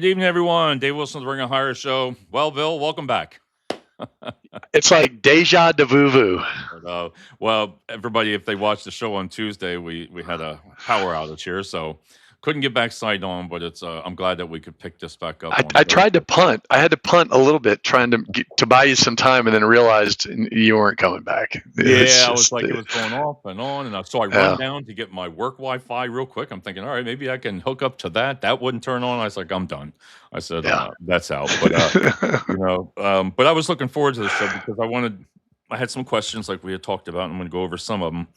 Good evening, everyone. Dave Wilson's Ring of Hire show. Well, Bill, welcome back. It's like deja de vu. But, well, everybody, if they watched the show on Tuesday, we had a power outage here, so couldn't get back signed on. But it's I'm glad that we could pick this back up on I tried to Thursday. punt. I had to punt a little bit, trying to buy you some time, and then realized you weren't coming back. It's Yeah, I was just, like, it was going off and on, and so I run yeah, down to get my work Wi-Fi real quick. I'm thinking, all right, maybe I can hook up to that. That wouldn't turn on. I was like, I'm done. I said, yeah. that's out. But but I was looking forward to the show because I had some questions like we had talked about, and I'm going to go over some of them.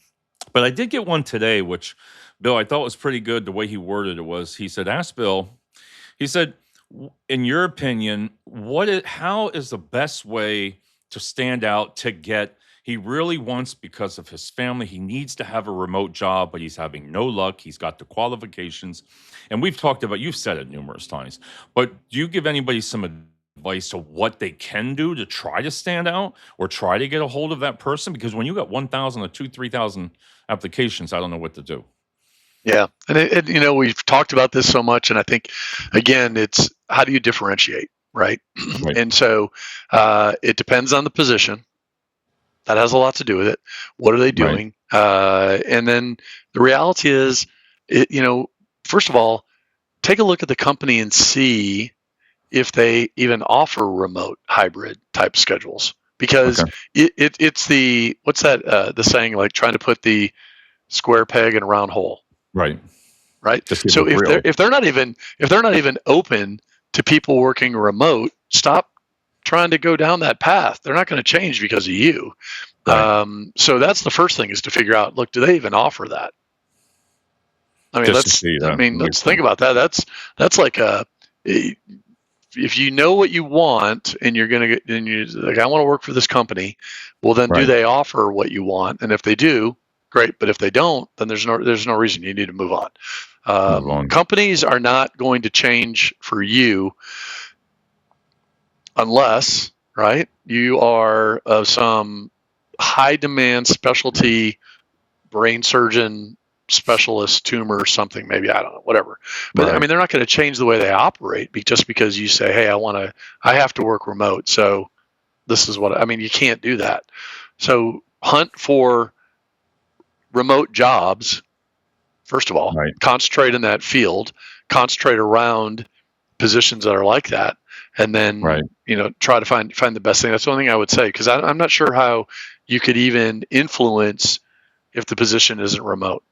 But I did get one today, which Bill, I thought was pretty good. The way he worded it was, he said, ask Bill. He said, in your opinion, how is the best way to stand out to get? He really wants, because of his family, he needs to have a remote job, but he's having no luck. He's got the qualifications. And we've talked about, you've said it numerous times, but do you give anybody some advice to what they can do to try to stand out or try to get a hold of that person? Because when you got 1,000 or 3,000 applications, I don't know what to do. Yeah, and we've talked about this so much, and I think again, it's how do you differentiate, right? Right. And so it depends on the position. That has a lot to do with it. What are they Right. doing? And then the reality is, first of all, take a look at the company and see if they even offer remote hybrid type schedules. Because Okay. it's what's that the saying, like trying to put the square peg in a round hole, Right. right? Just keep So it real. if they're not even open to people working remote, stop trying to go down that path. They're not going to change because of you. Right. So that's the first thing, is to figure out, look, do they even offer that? I mean, Just to see that. let's think about that. That's like if you know what you want and you're going to get, and you're like, I want to work for this company. Well, then do Right. they offer what you want? And if they do, great. But if they don't, then there's no reason. You need to move on. Move on. Companies are not going to change for you unless, right, you are of some high demand specialty brain surgeon, specialist, tumor, something, maybe, I don't know, whatever. But I Right. mean, they're not going to change the way they operate just because you say, hey, I have to work remote. So this is what, I mean, you can't do that. So hunt for remote jobs. First of all, Right. concentrate in that field, concentrate around positions that are like that, and then Right. try to find the best thing. That's the only thing I would say, because I'm not sure how you could even influence if the position isn't remote.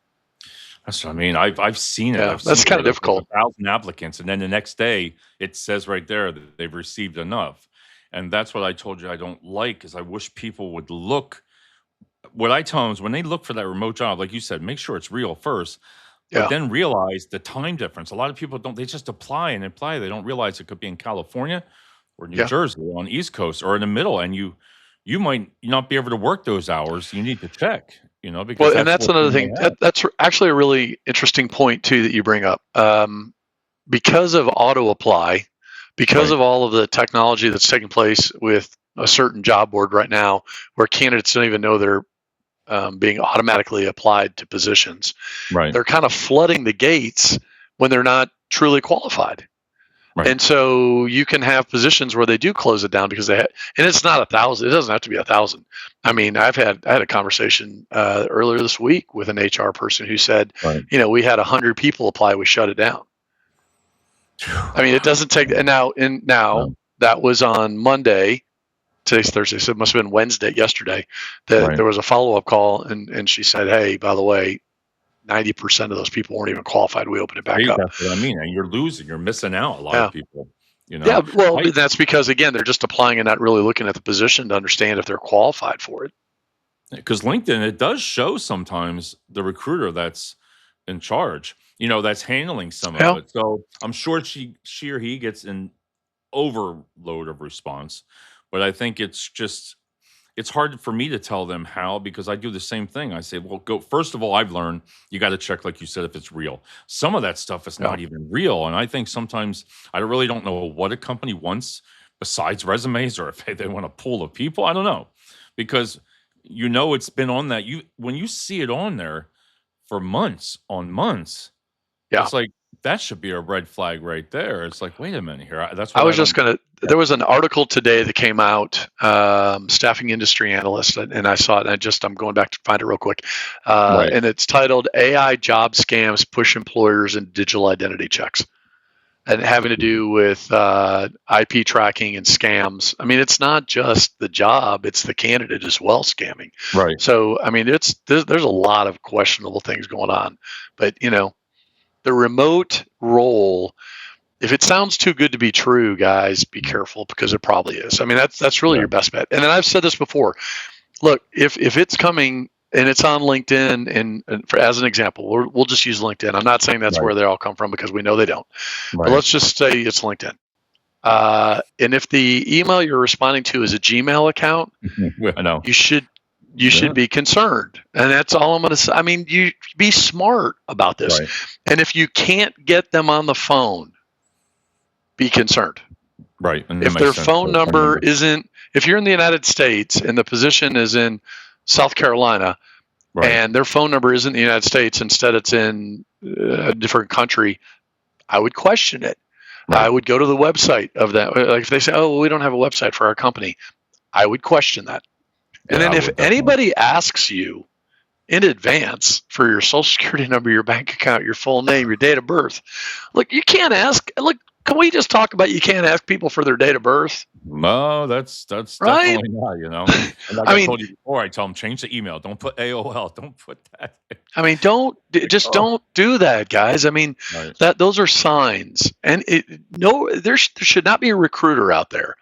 That's what I mean. I've seen it. Yeah, I've seen that's kind where of there's like difficult. 1,000 applicants, and then the next day it says right there that they've received enough. And that's what I told you I don't like, is I wish people would look. What I tell them is, when they look for that remote job, like you said, make sure it's real first, but Yeah, then realize the time difference. A lot of people don't, they just apply and apply. They don't realize it could be in California or New yeah. Jersey on the East Coast or in the middle. And you might not be able to work those hours. You need to check, because Well, and that's that's what another you may thing. have. That's actually a really interesting point too that you bring up. Because of auto apply, because Right. of all of the technology that's taking place with a certain job board right now, where candidates don't even know they're being automatically applied to positions, Right. they're kind of flooding the gates when they're not truly qualified. Right. And so you can have positions where they do close it down because and it's not 1,000. It doesn't have to be 1,000. I mean, I had a conversation earlier this week with an HR person who said, Right. we had 100 people apply, we shut it down. I mean, it doesn't take. And now No. that was on Monday. Today's Thursday, so it must have been Wednesday, yesterday, that Right. there was a follow up call, and she said, hey, by the way, 90% of those people weren't even qualified. We opened it back See, up. that's what I mean, and you're losing, you're missing out, a lot of Yeah. people, Yeah. Well, I that's because, again, they're just applying and not really looking at the position to understand if they're qualified for it. because LinkedIn, it does show sometimes the recruiter that's in charge, that's handling some of Yeah. it. So I'm sure she or he gets an overload of response, but I think it's hard for me to tell them how, because I do the same thing. I say, well, go. First of all, I've learned you got to check, like you said, if it's real. Some of that stuff is Yeah. not even real, and I think sometimes I really don't know what a company wants besides resumes, or if they want a pool of people. I don't know, because it's been on that. When you see it on there for months on months, Yeah. it's like that should be a red flag right there. It's like, wait a minute here. That's I what was I just don't. going to, there was an article today that came out, staffing industry analyst, and I saw it, and I'm going back to find it real quick. Right. And it's titled AI Job Scams Push Employers in Digital Identity Checks, and having to do with IP tracking and scams. I mean, it's not just the job, it's the candidate as well scamming. Right. So, I mean, there's a lot of questionable things going on. But, the remote role, if it sounds too good to be true, guys, be careful, because it probably is. I mean, that's really Yeah. your best bet. And then I've said this before. Look, if it's coming and it's on LinkedIn, and as an example, we'll just use LinkedIn. I'm not saying that's Right. where they all come from, because we know they don't. But Right. let's just say it's LinkedIn. And if the email you're responding to is a Gmail account, I know. you should be concerned. And that's all I'm going to say. I mean, you be smart about this. Right. And if you can't get them on the phone, be concerned. Right. And If their phone number isn't, if you're in the United States and the position is in South Carolina, right. and their phone number isn't in the United States, instead it's in a different country, I would question it. Right. I would go to the website of that. Like if they say, "Oh, we don't have a website for our company," I would question that. And Yeah, then if anybody asks you in advance for your social security number, your bank account, your full name, your date of birth, look, you can't ask. Look, can we just talk about you can't ask people for their date of birth? No, that's Right? definitely not, And like I I mean, told you before, I tell them change the email. Don't put AOL. Don't put that. I mean, don't do that, guys. I mean, Right. those are signs, and there should not be a recruiter out there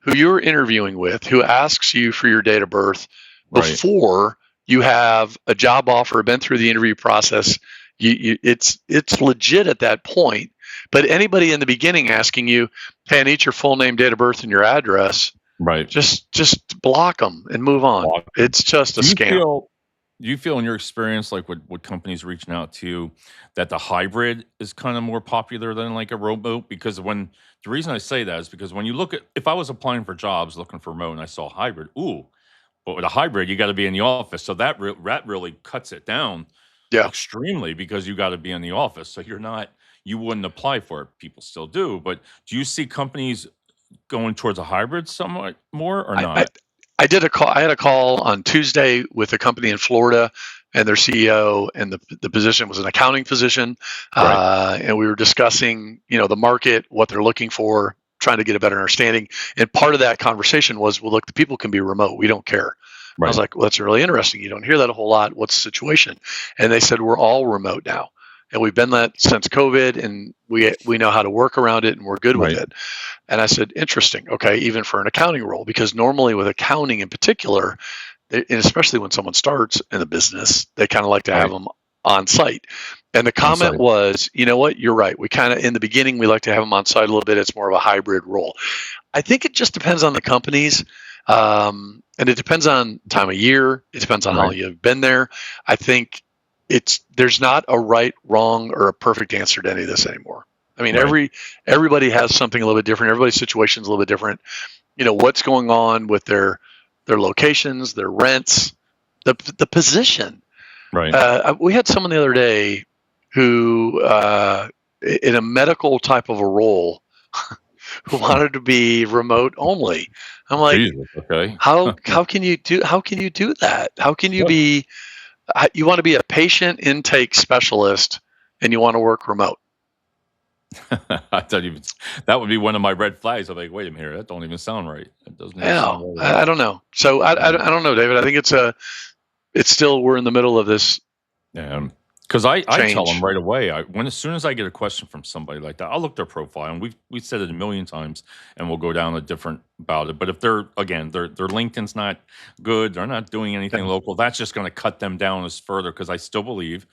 who you're interviewing with who asks you for your date of birth before you have a job offer, been through the interview process. It's legit at that point. But anybody in the beginning asking you, "Hey, I need your full name, date of birth, and your address," Right. just block them and move on. It's just a scam. Do you feel in your experience, like with companies reaching out to you, that the hybrid is kind of more popular than like a remote? Because the reason I say that is because when you look at, if I was applying for jobs looking for remote and I saw hybrid, but with a hybrid, you got to be in the office. So that really cuts it down extremely, because you got to be in the office. So you wouldn't apply for it. People still do. But do you see companies going towards a hybrid somewhat more or not? I did a call. I had a call on Tuesday with a company in Florida, and their CEO, and the position was an accounting position. And we were discussing, the market, what they're looking for, trying to get a better understanding. And part of that conversation was, well, look, the people can be remote. We don't care. I was like, well, that's really interesting. You don't hear that a whole lot. What's the situation? And they said, we're all remote now. And we've been that since COVID, and we know how to work around it, and we're good with it. And I said, interesting. Okay, even for an accounting role, because normally with accounting in particular, and especially when someone starts in the business, they kind of like to have them on site. And the comment was, you know what, you're right. We kind of, in the beginning, we like to have them on site a little bit. It's more of a hybrid role. I think it just depends on the companies. And it depends on time of year. It depends on how you've been there. I think there's not a right, wrong, or a perfect answer to any of this anymore. I mean, everybody has something a little bit different. Everybody's situation is a little bit different. What's going on with their locations, their rents, the position. We had someone the other day who, in a medical type of a role, who wanted to be remote only. I'm like, how can you do that? How can you be? You want to be a patient intake specialist, and you want to work remote? I don't even. That would be one of my red flags. I'm like, wait a minute here. That don't even sound right. It doesn't even sound right. I don't know. So I don't know, David. I think it's still, we're in the middle of this. Yeah. Because I tell them right away, as soon as I get a question from somebody like that, I'll look their profile, and we've said it a million times, and we'll go down a different about it. But if their LinkedIn's not good, they're not doing anything local, that's just going to cut them down as further. Because I still believe,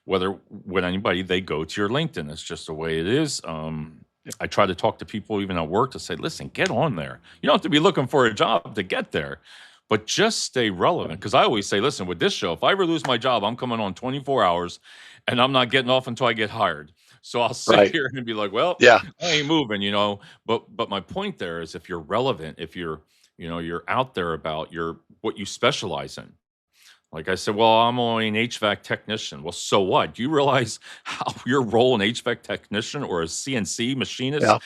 with anybody, they go to your LinkedIn. It's just the way it is. I try to talk to people even at work to say, listen, get on there. You don't have to be looking for a job to get there, but just stay relevant. Because I always say, listen, with this show, if I ever lose my job, I'm coming on 24 hours, and I'm not getting off until I get hired. So I'll sit here and be like, well, I ain't moving, But my point there is, if you're relevant, if you're out there about what you specialize in, Like I said, well, I'm only an HVAC technician. Well, so what? Do you realize how your role in HVAC technician or a CNC machinist Yeah.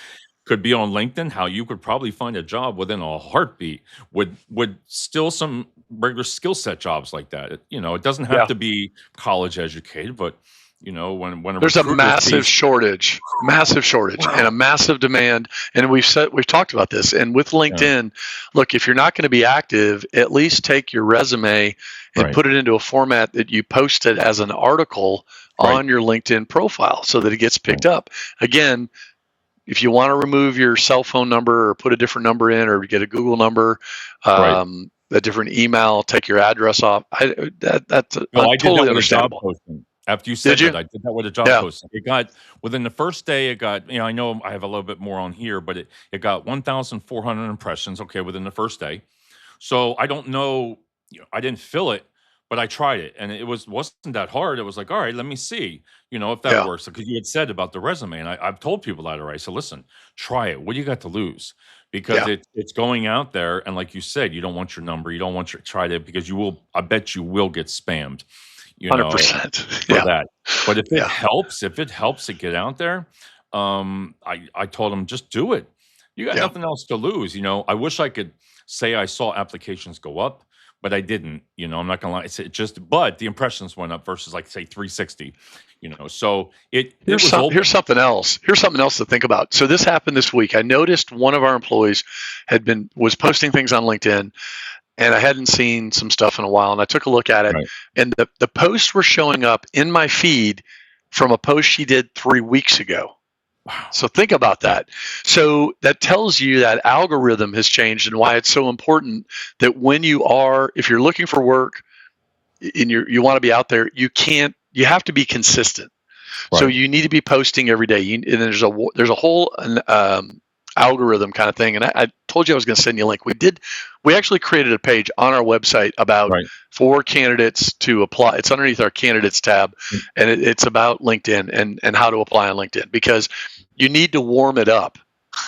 could be on LinkedIn? How you could probably find a job within a heartbeat with still some regular skill set jobs like that. It doesn't have Yeah. to be college educated, but when a There's a recruiter massive sees, shortage, and a wow, massive demand. And we've talked about this. And with yeah, LinkedIn, look, if you're not going to be active, at least take your resume and right, put it into a format that you post it as an article right, on your LinkedIn profile so that it gets right, picked up. Again, if you want to remove your cell phone number or put a different number in or get a Google number, right. a different email, take your address off. That's No, I did that totally with a job understandable. posting. After you Did said you? that, I did that with a job Yeah. posting. It got within the first day, it got, I know I have a little bit more on here, but it got 1,400 impressions, okay, within the first day. So I don't know, I didn't fill it, but I tried it and it wasn't that hard. It was like, all right, let me see, if that Yeah. works. Because you had said about the resume, and I've told people that already. So listen, try it. What do you got to lose? Because Yeah. it's going out there, and like you said, you don't want your number, you don't want your try to because you will. I bet you will get spammed, you know, 100%. for Yeah. that. But Yeah. if it helps to get out there, I told them just do it. You got Yeah. nothing else to lose. I wish I could say I saw applications go up, but I didn't. I'm not gonna lie. But the impressions went up versus like say 360. So it was open. Here's something else. Here's something else to think about. So this happened this week. I noticed one of our employees was posting things on LinkedIn, and I hadn't seen some stuff in a while, and I took a look at it, Right. and the posts were showing up in my feed from a post she did 3 weeks ago. Wow. So think about Yeah. that. So that tells you that algorithm has changed and why it's so important that if you're looking for work and you want to be out there, you have to be consistent. So Right. you need to be posting every day. And there's a whole algorithm kind of thing. And I told you I was going to send you a link. We actually created a page on our website about Right. for candidates to apply. It's underneath our candidates tab, Mm, and it's about LinkedIn and how to apply on LinkedIn because you need to warm it up.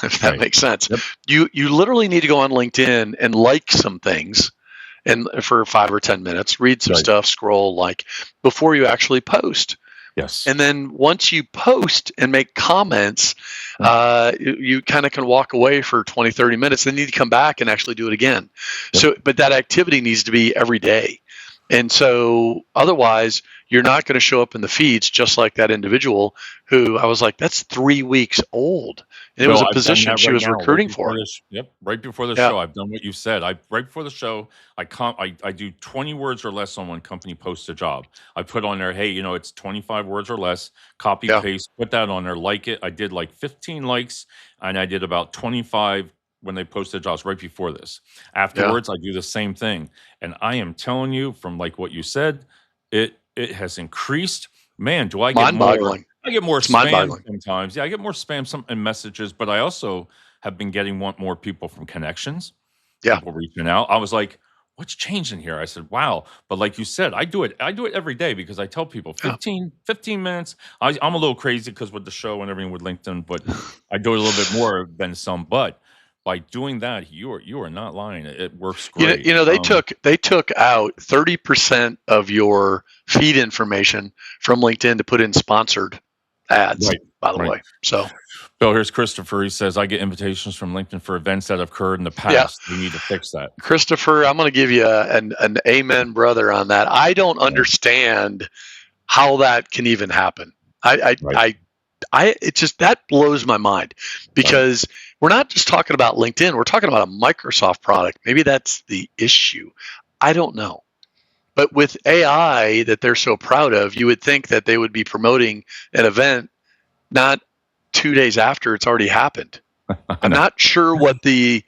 If that right. makes sense, Yep. you literally need to go on LinkedIn and like some things, and for 5 or 10 minutes, read some Right. stuff, scroll, like before you actually post. Yes. And then once you post and make comments, Yep. you kind of can walk away for 20, 30 minutes. Then you need to come back and actually do it again. Yep. But that activity needs to be every day. And so otherwise, you're not going to show up in the feeds just like that individual who I was like, that's 3 weeks old. And it was Bill, a I've done position that she right was now, right recruiting before for. this. Yep, right before the Yeah. show, I've done what you said. Right before the show, I do 20 words or less on when company posts a job. I put on there, hey, it's 25 words or less. Copy Yeah. paste, put that on there, like it. I did like 15 likes, and I did about 25 when they posted jobs right before this. Yeah. Afterwards, I do the same thing, and I am telling you, from like what you said, it has increased. Man, do I get Mind more? boggling. I get more It's mind spam boggling. sometimes. Yeah, I get more spam and messages, but I also have been getting want more people from connections, Yeah. people reaching out. I was like, "What's changing here?" I said, "Wow." But like you said, I do it every day because I tell people Yeah. 15 minutes. I'm a little crazy because with the show and everything with LinkedIn, but I do it a little bit more than some. But by doing that, you are not lying. It works great. They took out 30% of your feed information from LinkedIn to put in sponsored ads, Right, by the right. way. So Bill, here's Christopher. He says, I get invitations from LinkedIn for events that have occurred in the yeah, past. We need to fix that. Christopher, I'm going to give you an amen, brother, on that. I don't Yeah, understand how that can even happen. right, It just that blows my mind right. because we're not just talking about LinkedIn. We're talking about a Microsoft product. Maybe that's the issue. I don't know. But with AI that they're so proud of, you would think that they would be promoting an event not 2 days after it's already happened. I I'm know. not sure what the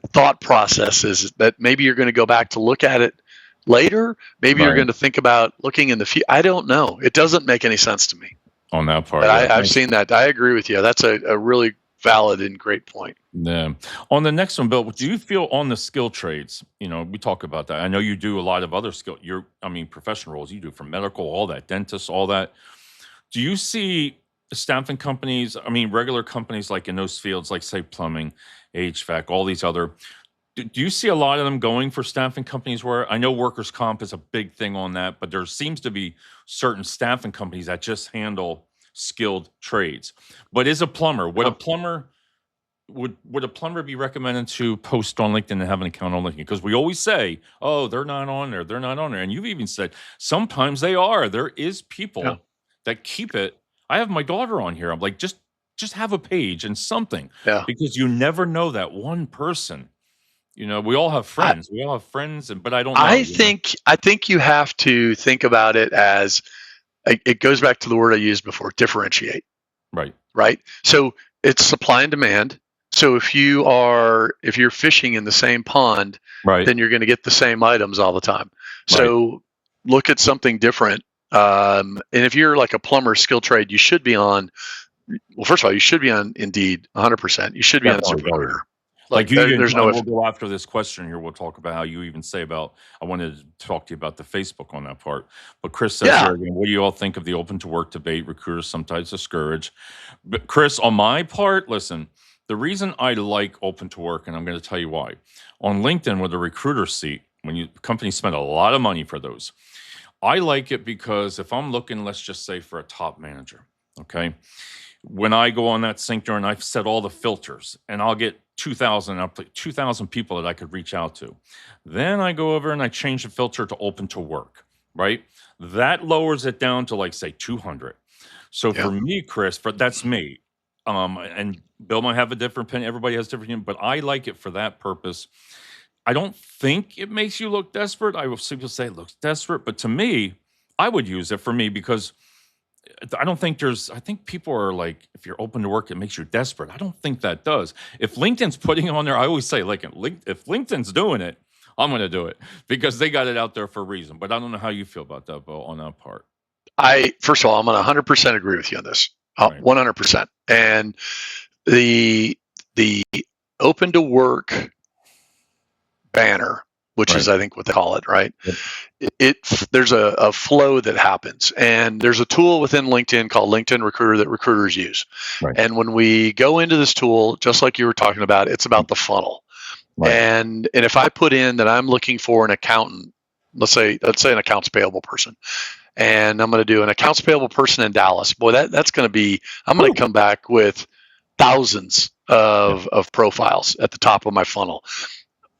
thought process is that maybe you're going to go back to look at it later. Maybe you're Right. going to think about looking in the future. I don't know. It doesn't make any sense to me. On that part, But yeah. I've Thanks. seen that. I agree with you. That's a really valid and great point. Yeah. On the next one, Bill, do you feel on the skill trades? We talk about that. I know you do a lot of other professional roles. You do from medical, all that, dentists, all that. Do you see staffing companies, regular companies like in those fields, like say plumbing, HVAC, all these other, Do you see a lot of them going for staffing companies where I know workers' comp is a big thing on that, but there seems to be certain staffing companies that just handle skilled trades. But is a plumber, Yeah. would a plumber be recommended to post on LinkedIn and have an account on LinkedIn? Because we always say, "Oh, they're not on there. They're not on there." And you've even said sometimes they are. There is Yeah. people that keep it. I have my daughter on here. I'm like, just have a page and something Yeah. because you never know that one person. We all have I, friends. We all have friends, but I don't know. I think you have to think about it as it goes back to the word I used before, differentiate, Right. right? So it's supply and demand. So if you're fishing in the same pond, Right. then you're going to get the same items all the time. Right. So look at something different. And if you're like a plumber skill trade, you should be on. Well, first of all, you should be on Indeed 100%. You should be on Definitely. Oh, yeah. ZipRecruiter. Like Like you even, there's no and we'll if. go after this question here. We'll talk about how you even say about. I wanted to talk to you about the Facebook on that part. But Chris says Yeah. here again, what do you all think of the open to work debate? Recruiters sometimes discourage. But Chris, on my part, listen, the reason I like open to work, and I'm going to tell you why. On LinkedIn, with a recruiter seat, when companies spend a lot of money for those, I like it because if I'm looking, let's just say for a top manager, okay, when I go on that sync and I've set all the filters and I'll get 2,000 people that I could reach out to. Then I go over and I change the filter to open to work, right? That lowers it down to like say 200. So Yeah. for me, Chris, that's me. And Bill might have a different opinion. Everybody has different opinion, but I like it for that purpose. I don't think it makes you look desperate. I will simply say it looks desperate, but to me, I would use it for me because I think people are like, if you're open to work, it makes you desperate. I don't think that does. If LinkedIn's putting it on there, I always say, like, if LinkedIn's doing it, I'm going to do it because they got it out there for a reason. But I don't know how you feel about that, Bill, on that part. First of all, I'm going to 100% agree with you on this. Right. 100%. And the open to work banner, which is, I think, what they call it, right? Yep. There's a flow that happens, and there's a tool within LinkedIn called LinkedIn Recruiter that recruiters use. Right. And when we go into this tool, just like you were talking about, it's about the funnel. Right. And if I put in that I'm looking for an accountant, let's say an accounts payable person, and I'm going to do an accounts payable person in Dallas, boy, that's going to be, I'm going to come back with thousands of profiles at the top of my funnel.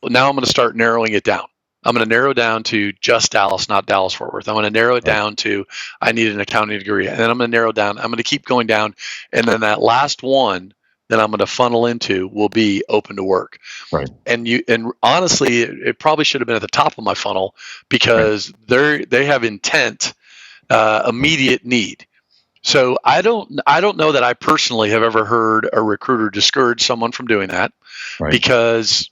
Now I'm going to start narrowing it down. I'm going to narrow down to just Dallas, not Dallas Fort Worth. I'm going to narrow it down to I need an accounting degree. And then I'm going to narrow down. I'm going to keep going down. And then that last one that I'm going to funnel into will be open to work. Right. And honestly, it probably should have been at the top of my funnel because they have intent, immediate need. So I don't know that I personally have ever heard a recruiter discourage someone from doing that, because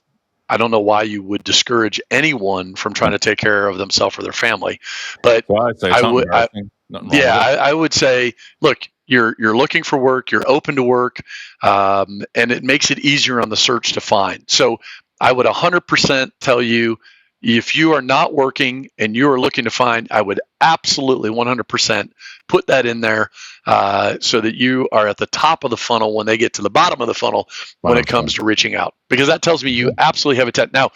I don't know why you would discourage anyone from trying to take care of themselves or their family. But I would say, look, you're looking for work, you're open to work, and it makes it easier on the search to find. So I would 100% tell you, if you are not working and you are looking to find, I would absolutely 100% put that in there, so that you are at the top of the funnel when they get to the bottom of the funnel when it comes to reaching out, because that tells me you absolutely have intent. Now,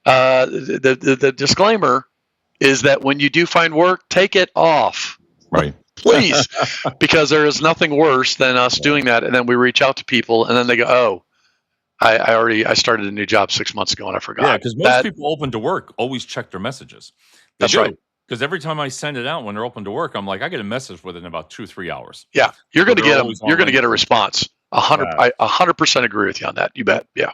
the disclaimer is that when you do find work, take it off. Right. Please, because there is nothing worse than us doing that, and then we reach out to people, and then they go, "Oh, I started a new job 6 months ago and I forgot." Yeah, because most people open to work always check their messages. That's right. Because every time I send it out when they're open to work, I'm like, I get a message within about 2-3 hours. Yeah, you're going to get them. You're going to get a response. 100% agree with you on that. You bet. Yeah.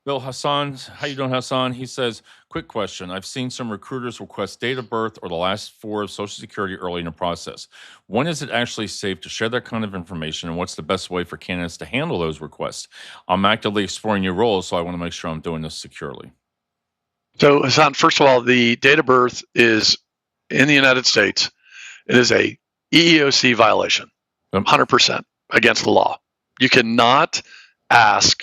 Bill Hassan, how you doing, Hassan? He says, quick question. I've seen some recruiters request date of birth or the last 4 of Social Security early in the process. When is it actually safe to share that kind of information, and what's the best way for candidates to handle those requests? I'm actively exploring new roles, so I want to make sure I'm doing this securely. So, Hassan, first of all, the date of birth is in the United States. It is a EEOC violation, 100% against the law. You cannot ask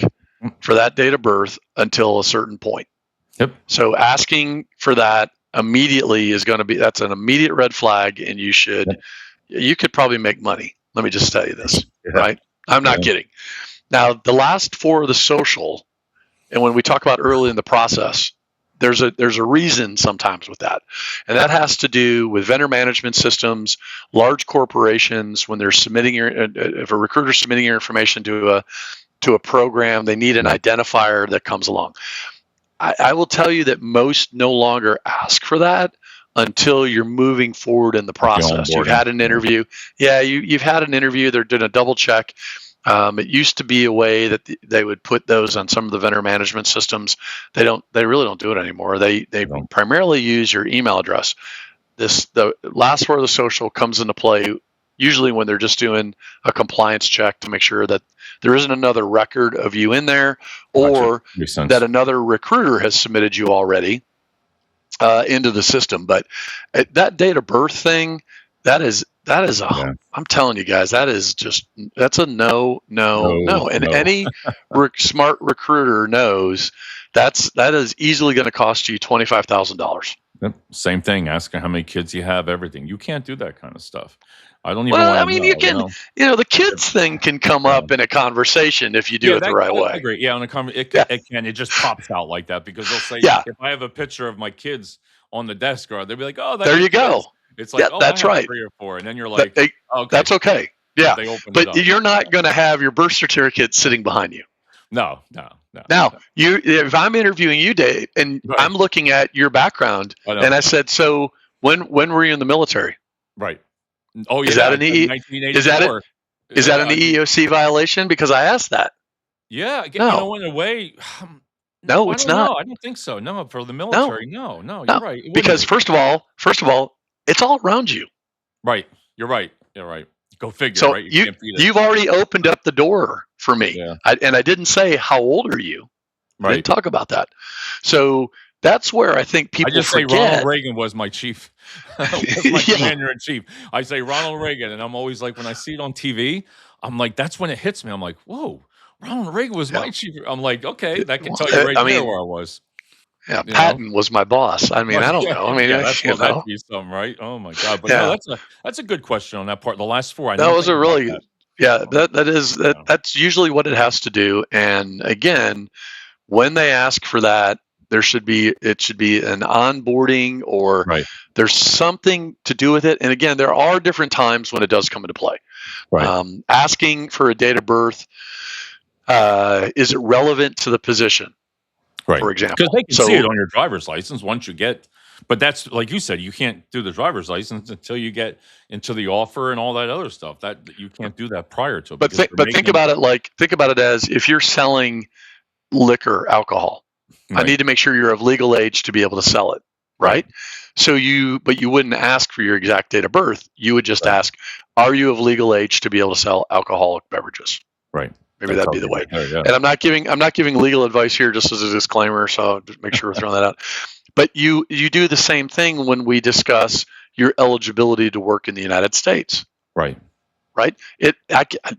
for that date of birth until a certain point. Yep. So asking for that immediately is going to be, that's an immediate red flag, and you could probably make money. Let me just tell you this, right? I'm not kidding. Now, the last 4 of the social And when we talk about early in the process, there's a reason sometimes with that, and that has to do with vendor management systems, large corporations. When they're submitting if a recruiter's submitting your information to a program, they need an identifier that comes along. I will tell you that most no longer ask for that until you're moving forward in the process. You've had an interview. Yeah, you've had an interview. They're doing a double check. It used to be a way that they would put those on some of the vendor management systems. They really don't do it anymore. They primarily use your email address. The last four of the social comes into play usually when they're just doing a compliance check to make sure that there isn't another record of you in there, or that another recruiter has submitted you already into the system. But that date of birth thing, that is I'm telling you guys, that's a no. And any smart recruiter knows that is easily going to cost you $25,000. Same thing. Asking how many kids you have, everything. You can't do that kind of stuff. I don't even you can, the kids thing can come up in a conversation if you do it the right way. I agree. Yeah, it just pops out like that, because they'll say, if I have a picture of my kids on the desk, or they'll be like, oh, there you go. It's like, that's right. 3 or 4, and then you're like, okay, that's okay. Yeah, but you're not going to have your birth certificate sitting behind you. No. Now, if I'm interviewing you, Dave, and I'm looking at your background, and I said, so when were you in the military? Right. Oh, yeah. Is that an EEOC violation? Because I asked that. Yeah. No. In a way. No, it's not. No, I don't think so. No, for the military. No, you're right. Because first of all, it's all around you. Right. You're right. Go figure. So right? You've already opened up the door for me. Yeah. I didn't say, how old are you? Right. I didn't talk about that. So that's where I think people forget. Say Ronald Reagan was my chief. Was my commander in chief. I say Ronald Reagan, and I'm always like, when I see it on TV, I'm like, that's when it hits me. I'm like, whoa, Ronald Reagan was my chief. I'm like, okay, that can tell you there where I was. Yeah, Patton was my boss. I mean, I don't know. I mean, that's that'd be something, right? Oh my God! But no, that's a good question on that part. The last 4, that was a really good. Yeah, that's usually what it has to do. And again, when they ask for that, it should be an onboarding, or there's something to do with it. And again, there are different times when it does come into play. Right. Asking for a date of birth, is it relevant to the position? Right. For example, because they can see it on your driver's license once you get. But that's, like you said, you can't do the driver's license until you get into the offer and all that other stuff. That you can't do that prior to. But think about it as if you're selling liquor, alcohol. Right. I need to make sure you're of legal age to be able to sell it, right? So you wouldn't ask for your exact date of birth. You would just ask, are you of legal age to be able to sell alcoholic beverages? Right. Maybe that'd be the way. And I'm not giving legal advice here, just as a disclaimer. So just make sure we're throwing that out. But you do the same thing when we discuss your eligibility to work in the United States. Right. Right.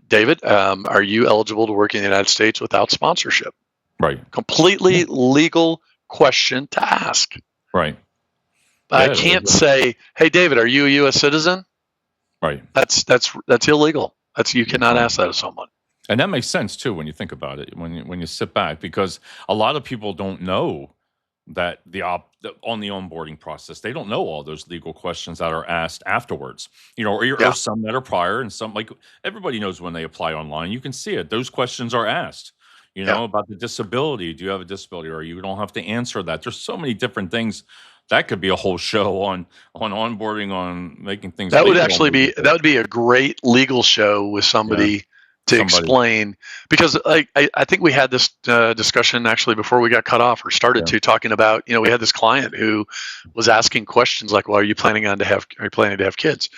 David, are you eligible to work in the United States without sponsorship? Right. Completely legal question to ask. Right. I can't say, hey, David, are you a U.S. citizen? Right. That's illegal. You cannot ask that of someone. And that makes sense too when you think about it. When you sit back, because a lot of people don't know that on the onboarding process, they don't know all those legal questions that are asked afterwards. Or some that are prior, and some, like, everybody knows when they apply online. You can see it; those questions are asked. About the disability. Do you have a disability, or you don't have to answer that? There's so many different things. That could be a whole show on onboarding, on making things. That would be a great legal show with somebody. To explain, because I think we had this discussion actually before we got cut off, or started to, talking about, we had this client who was asking questions like, well, are you planning to have kids?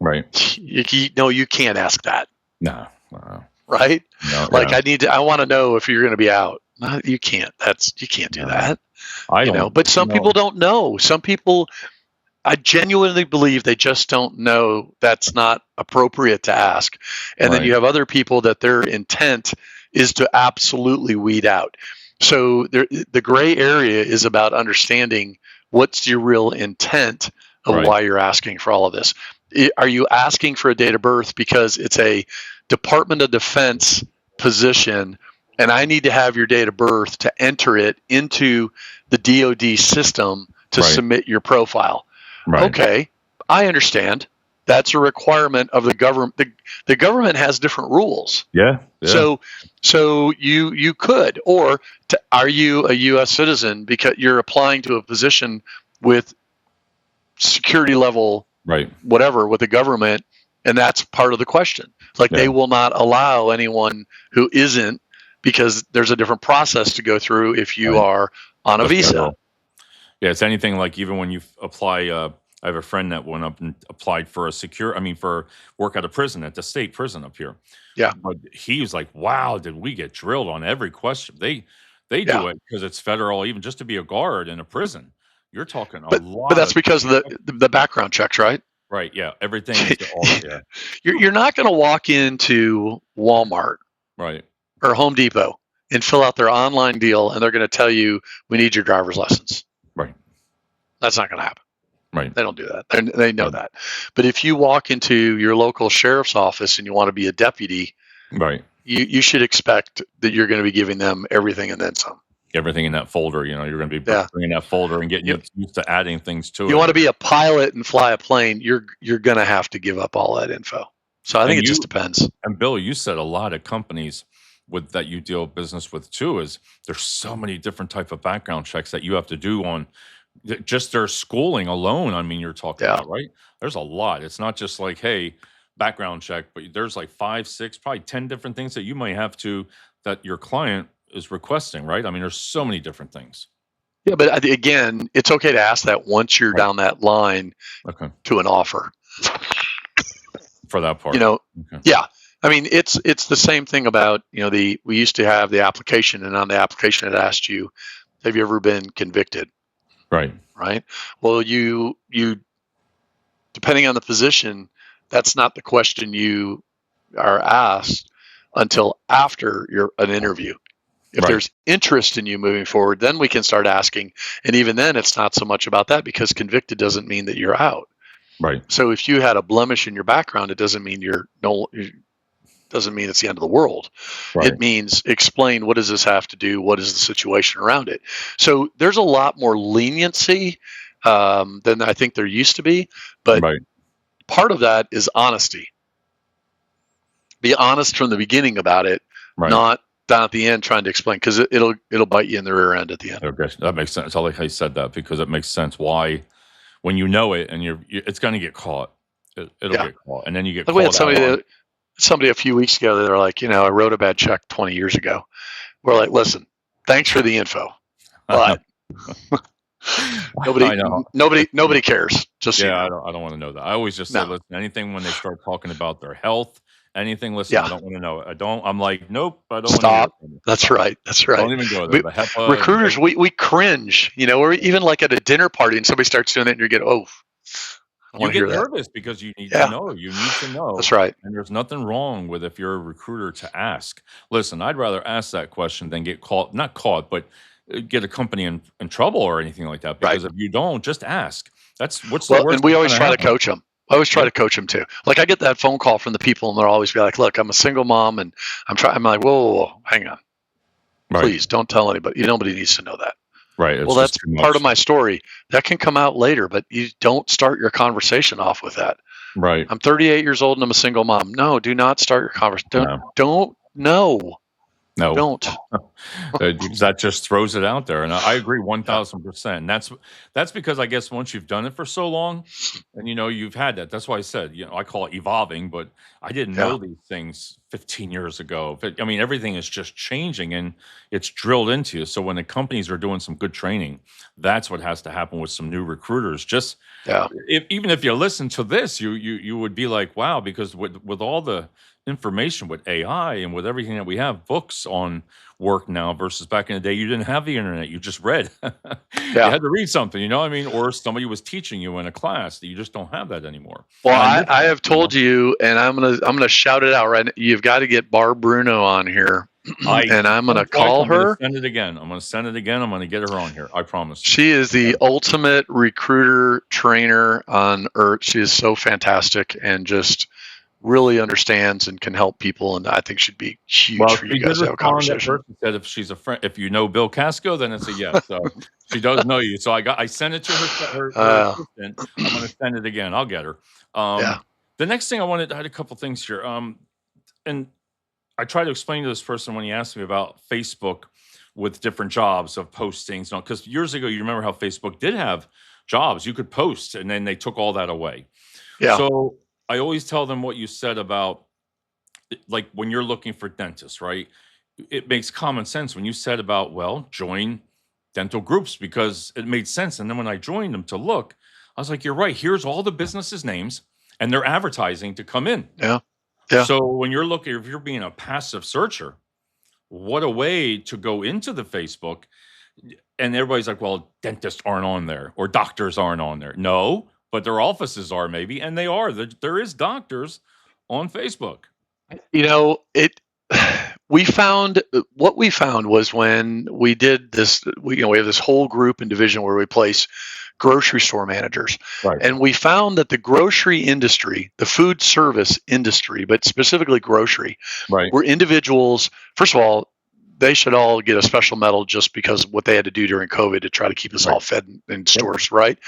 Right. You can't ask that. No. Right. No, I want to know if you're going to be out. No, you can't. You can't do that. But some people don't know. Some people, I genuinely believe they just don't know that's not appropriate to ask. And then you have other people that their intent is to absolutely weed out. So the gray area is about understanding what's your real intent of why you're asking for all of this. Are you asking for a date of birth because it's a Department of Defense position and I need to have your date of birth to enter it into the DoD system to submit your profile. Right. Okay, I understand. That's a requirement of the government. The government has different rules. Yeah. So you could, or are you a U.S. citizen because you're applying to a position with security level, whatever, with the government, and that's part of the question. Like they will not allow anyone who isn't, because there's a different process to go through if you are on a visa. Federal. Yeah, it's anything like even when you apply. I have a friend that went up and applied for for work at a prison, at the state prison up here. Yeah. But he was like, wow, did we get drilled on every question? They do it because it's federal, even just to be a guard in a prison. You're talking a lot. But that's because of the background checks, right? Right, yeah. Everything is You're not going to walk into Walmart or Home Depot and fill out their online deal and they're going to tell you, we need your driver's license. Right. That's not going to happen. Right. They don't do that. They know that. But if you walk into your local sheriff's office and you want to be a deputy, you should expect that you're going to be giving them everything and then some. Everything in that folder, you're going to be bringing that folder and getting used to adding things to it. You want to be a pilot and fly a plane, you're going to have to give up all that info. So I think it just depends. And Bill, you said a lot of companies that you deal business with too, is there's so many different type of background checks that you have to do on just their schooling alone. I mean, you're talking about, right? There's a lot. It's not just like, hey, background check, but there's like 5, 6, probably 10 different things that you might have to, that your client is requesting, right? I mean, there's so many different things. Yeah, but again, it's okay to ask that once you're down that line to an offer. For that part. Yeah. I mean, it's the same thing about, we used to have the application, and on the application it asked you, have you ever been convicted? Right. Right. Well, you depending on the position, that's not the question you are asked until after an interview. If there's interest in you moving forward, then we can start asking. And even then, it's not so much about that, because convicted doesn't mean that you're out. Right. So if you had a blemish in your background, it doesn't mean doesn't mean it's the end of the world. It means explain, what does this have to do? What is the situation around it? So there's a lot more leniency than I think there used to be. But part of that is honesty. Be honest from the beginning about it, not down at the end trying to explain, because it'll bite you in the rear end at the end. Okay, that makes sense. I like how you said that, because it makes sense why, when you know it and it's going to get caught. It'll get caught, and then you get caught. We had somebody a few weeks ago, they're like, I wrote a bad check 20 years ago. We're like, listen, thanks for the info, but nobody cares. Just I don't want to know that. I always just say, listen, anything when they start talking about their health, anything, listen, I don't want to know it. I'm like, nope, I don't Stop. want to. That's right. Don't even go there. Recruiters, we cringe. We're even like at a dinner party and somebody starts doing it and you get, you get nervous because you need to know. You need to know. That's right. And there's nothing wrong with, if you're a recruiter, to ask. Listen, I'd rather ask that question than get not caught, but get a company in trouble or anything like that. Because if you don't, just ask. That's what's the worst. And we always try to coach them. I always try to coach them too. Like, I get that phone call from the people, and they'll always be like, "Look, I'm a single mom, and I'm like, whoa, hang on, please don't tell anybody. Nobody needs to know that." Right. Well, that's part of my story. That can come out later, but you don't start your conversation off with that. Right. I'm 38 years old and I'm a single mom. No, do not start your conversation. Don't. That just throws it out there, and I agree 1,000%. That's because I guess once you've done it for so long, and you've had that. That's why I said, I call it evolving, but I didn't know these things 15 years ago. I mean, everything is just changing, and it's drilled into you. So when the companies are doing some good training, that's what has to happen with some new recruiters. Just even if you listen to this, you would be like, wow, because with all the information with AI and with everything that we have, books on work now versus back in the day, you didn't have the internet. You just read. You had to read something, or somebody was teaching you in a class. That you just don't have that anymore. Well, I have told you, and I'm gonna shout it out right now. You've got to get Barb Bruno on here. And I'm going to call her. I'm going to send it again. I'm going to get her on here. I promise. She is the ultimate recruiter trainer on earth. She is so fantastic and just really understands and can help people, and I think should be huge Well, for you she did guys to have a respond at conversation. first and said if she's a friend, if you know Bill Casco, then it's a yes. So she does know you. So I sent it to her Uh, assistant. I'm gonna send it again. I'll get her. yeah, The next thing I had a couple things here. And I tried to explain to this person when he asked me about Facebook with different jobs of postings. Because years ago, you remember how Facebook did have jobs you could post, and then they took all that away. yeah, So I always tell them what you said about like when you're looking for dentists, right? It makes common sense when you said about, well, join dental groups because it made sense. And then when I joined them to look, I was like, you're right. Here's all the businesses' names and they're advertising to come in. yeah, yeah. So when you're looking, if you're being a passive searcher, what a way to go into the Facebook. And everybody's like, well, dentists aren't on there or doctors aren't on there. No, but their offices are maybe, and they are. There is doctors on Facebook. You know, we found what we found was when we did this, we have this whole group and division where we place grocery store managers. Right. And we found that the grocery industry, the food service industry, but specifically grocery, Right. were individuals, first of all, they should all get a special medal just because of what they had to do during COVID to try to keep us all fed in stores, right?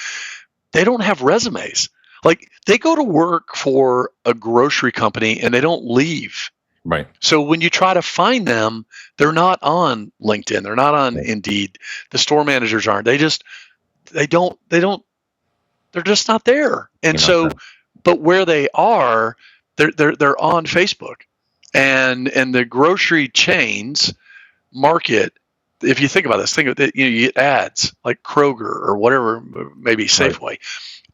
They don't have resumes. Like they go to work for a grocery company and they don't leave. Right. So when you try to find them, they're not on LinkedIn. They're not on Indeed. The store managers aren't. They're just not there. And so, but where they are, they're on Facebook, and the grocery chains market. If you think about this, think of it, you get ads like Kroger or whatever, maybe Safeway.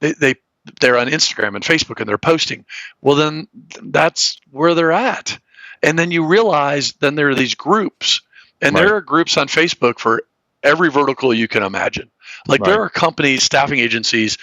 Right. They're on Instagram and Facebook and they're posting. Well, then that's where they're at. And then you realize then there are these groups, and there are groups on Facebook for every vertical you can imagine. Like there are companies, staffing agencies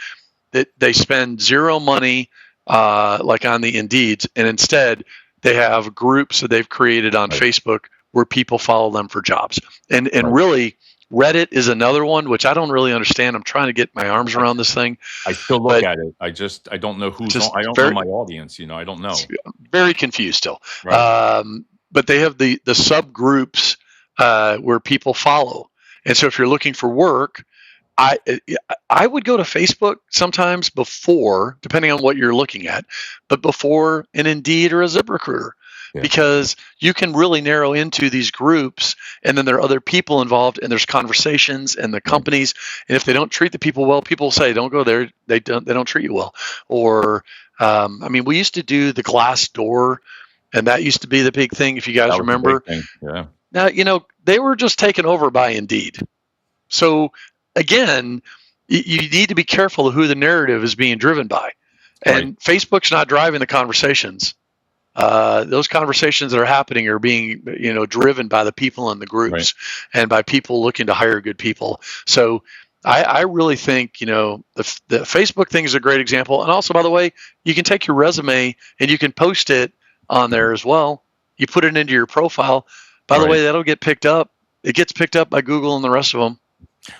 that they spend zero money, like on the Indeeds, and instead they have groups that they've created on Facebook where people follow them for jobs. And really, Reddit is another one, which I don't really understand. I'm trying to get my arms around this thing. I still look at it. I don't know who's on. I don't know my audience. I don't know. Very confused still. Right. But they have the subgroups where people follow. And so if you're looking for work, I would go to Facebook sometimes before, depending on what you're looking at, but before an Indeed or a ZipRecruiter. Because you can really narrow into these groups, and then there are other people involved, and there's conversations, and the companies, and if they don't treat the people well, people say, "Don't go there. They don't treat you well." Or, we used to do the glass door, and that used to be the big thing. If you guys remember, yeah. Now they were just taken over by Indeed. So again, you need to be careful of who the narrative is being driven by, and Facebook's not driving the conversations. Those conversations that are happening are being, driven by the people in the groups and by people looking to hire good people. So I really think, the Facebook thing is a great example. And also, by the way, you can take your resume and you can post it on there as well. You put it into your profile. By the way, that'll get picked up. It gets picked up by Google and the rest of them.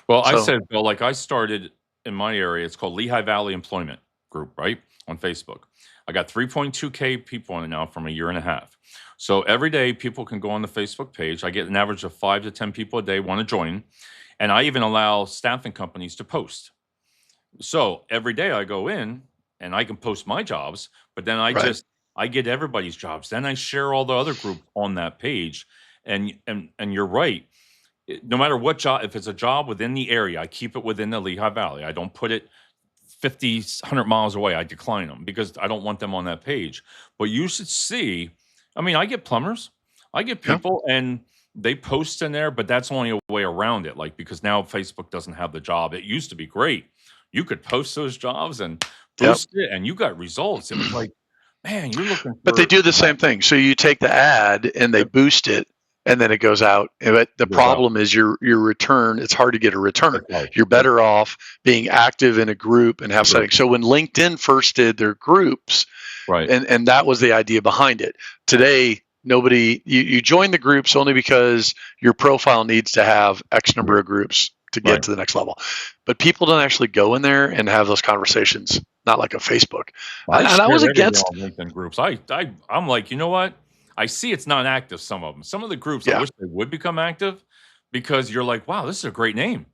Well, I said, Bill, like I started in my area, it's called Lehigh Valley Employment Group, right? On Facebook. I got 3.2K people on it now from a year and a half. So every day people can go on the Facebook page. I get an average of 5 to 10 people a day want to join. And I even allow staffing companies to post. So every day I go in and I can post my jobs, but then I get everybody's jobs. Then I share all the other groups on that page. And you're right. No matter what job, if it's a job within the area, I keep it within the Lehigh Valley. I don't put it 50, 100 miles away. I decline them because I don't want them on that page. But you should see, I get plumbers, I get people and they post in there, but that's only a way around it. Like, because now Facebook doesn't have the job. It used to be great. You could post those jobs and boost it and you got results. It was like, man, you're looking for. But they do the same thing. So you take the ad and they boost it, and then it goes out. But the problem is your return. It's hard to get a return. You're better off being active in a group and have settings. So when LinkedIn first did their groups, and that was the idea behind it. Today, nobody, you join the groups only because your profile needs to have X number of groups to get to the next level. But people don't actually go in there and have those conversations not like a Facebook. I And I was share everything against, on LinkedIn groups. I'm like, you know what? I see it's not active. Some of them. Some of the groups, I yeah, wish they would become active because you're like, wow, this is a great name,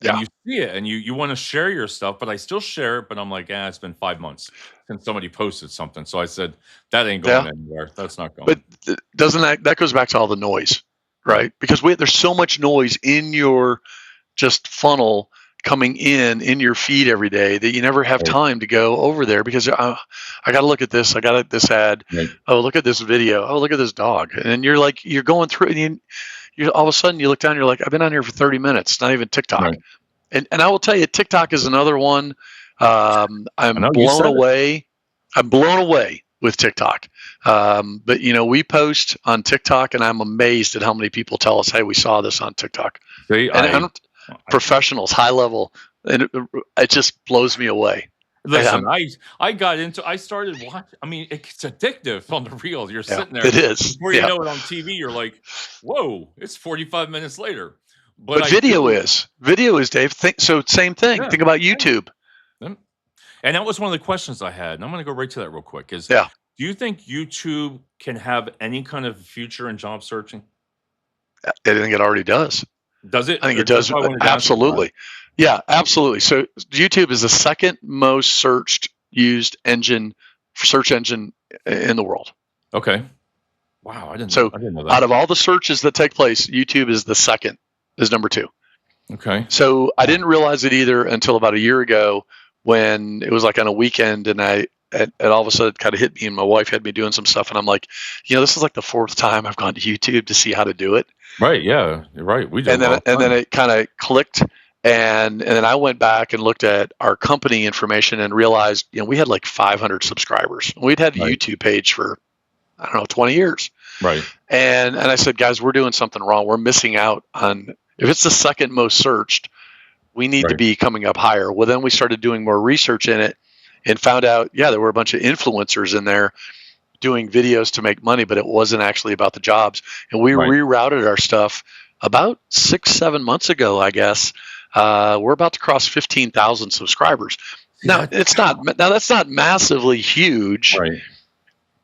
and yeah, you see it, and you want to share your stuff. But I still share it. But I'm like, it's been 5 months since somebody posted something. So I said that ain't yeah. going anywhere. That's not But going. doesn't that goes back to all the noise, Right. right? Because there's so much noise in your just funnel coming in your feed every day that you never have Right. time to go over there because I got to look at this. I got this ad. Right. Oh, look at this video. Oh, look at this dog. And you're like, you're going through it, and you all of a sudden you look down. You're like, I've been on here for 30 minutes. Not even TikTok. Right. And I will tell you, TikTok is another one. I I'm know you blown said it. away. I'm blown away with TikTok. But we post on TikTok, and I'm amazed at how many people tell us, "Hey, we saw this on TikTok." See, And professionals, high level, and it just blows me away. And listen. I started watching. I mean, it's addictive on the reels. You're yeah, sitting there it is. before you Yeah, know it on TV. You're like, whoa, it's 45 minutes later. But but I do. video is Dave. So same thing. Yeah. Think about Yeah. YouTube. Mm. And that was one of the questions I had, and I'm gonna go right to that real quick, is Yeah, do you think YouTube can have any kind of future in job searching? I think it already does. Does it? I think it That's does. why I wanted to ask you about it. Absolutely. Yeah, absolutely. So YouTube is the second most used search engine in the world. Okay. Wow, So I didn't know out that. of all the searches that take place, YouTube is the second, is number two. Okay. So I Wow. didn't realize it either until about a year ago when it was like on a weekend, and and all of a sudden it kind of hit me, and my wife had me doing some stuff, and I'm like, this is like the fourth time I've gone to YouTube to see how to do it. Right, yeah, you're right, we do and it then all and the then time. it kind of clicked, and then I went back and looked at our company information and realized we had like 500 subscribers. We'd had a Right, YouTube page for, I don't know, 20 years. right, And I said, guys, we're doing something wrong. We're missing out on, if it's the second most searched, we need to right, be coming up higher. Well, then we started doing more research in it and found out, yeah, there were a bunch of influencers in there doing videos to make money, but it wasn't actually about the jobs. And we right. rerouted our stuff about 6, 7 months ago, I guess. We're about to cross 15,000 subscribers. See Now that? it's not. Now that's not massively huge, Right.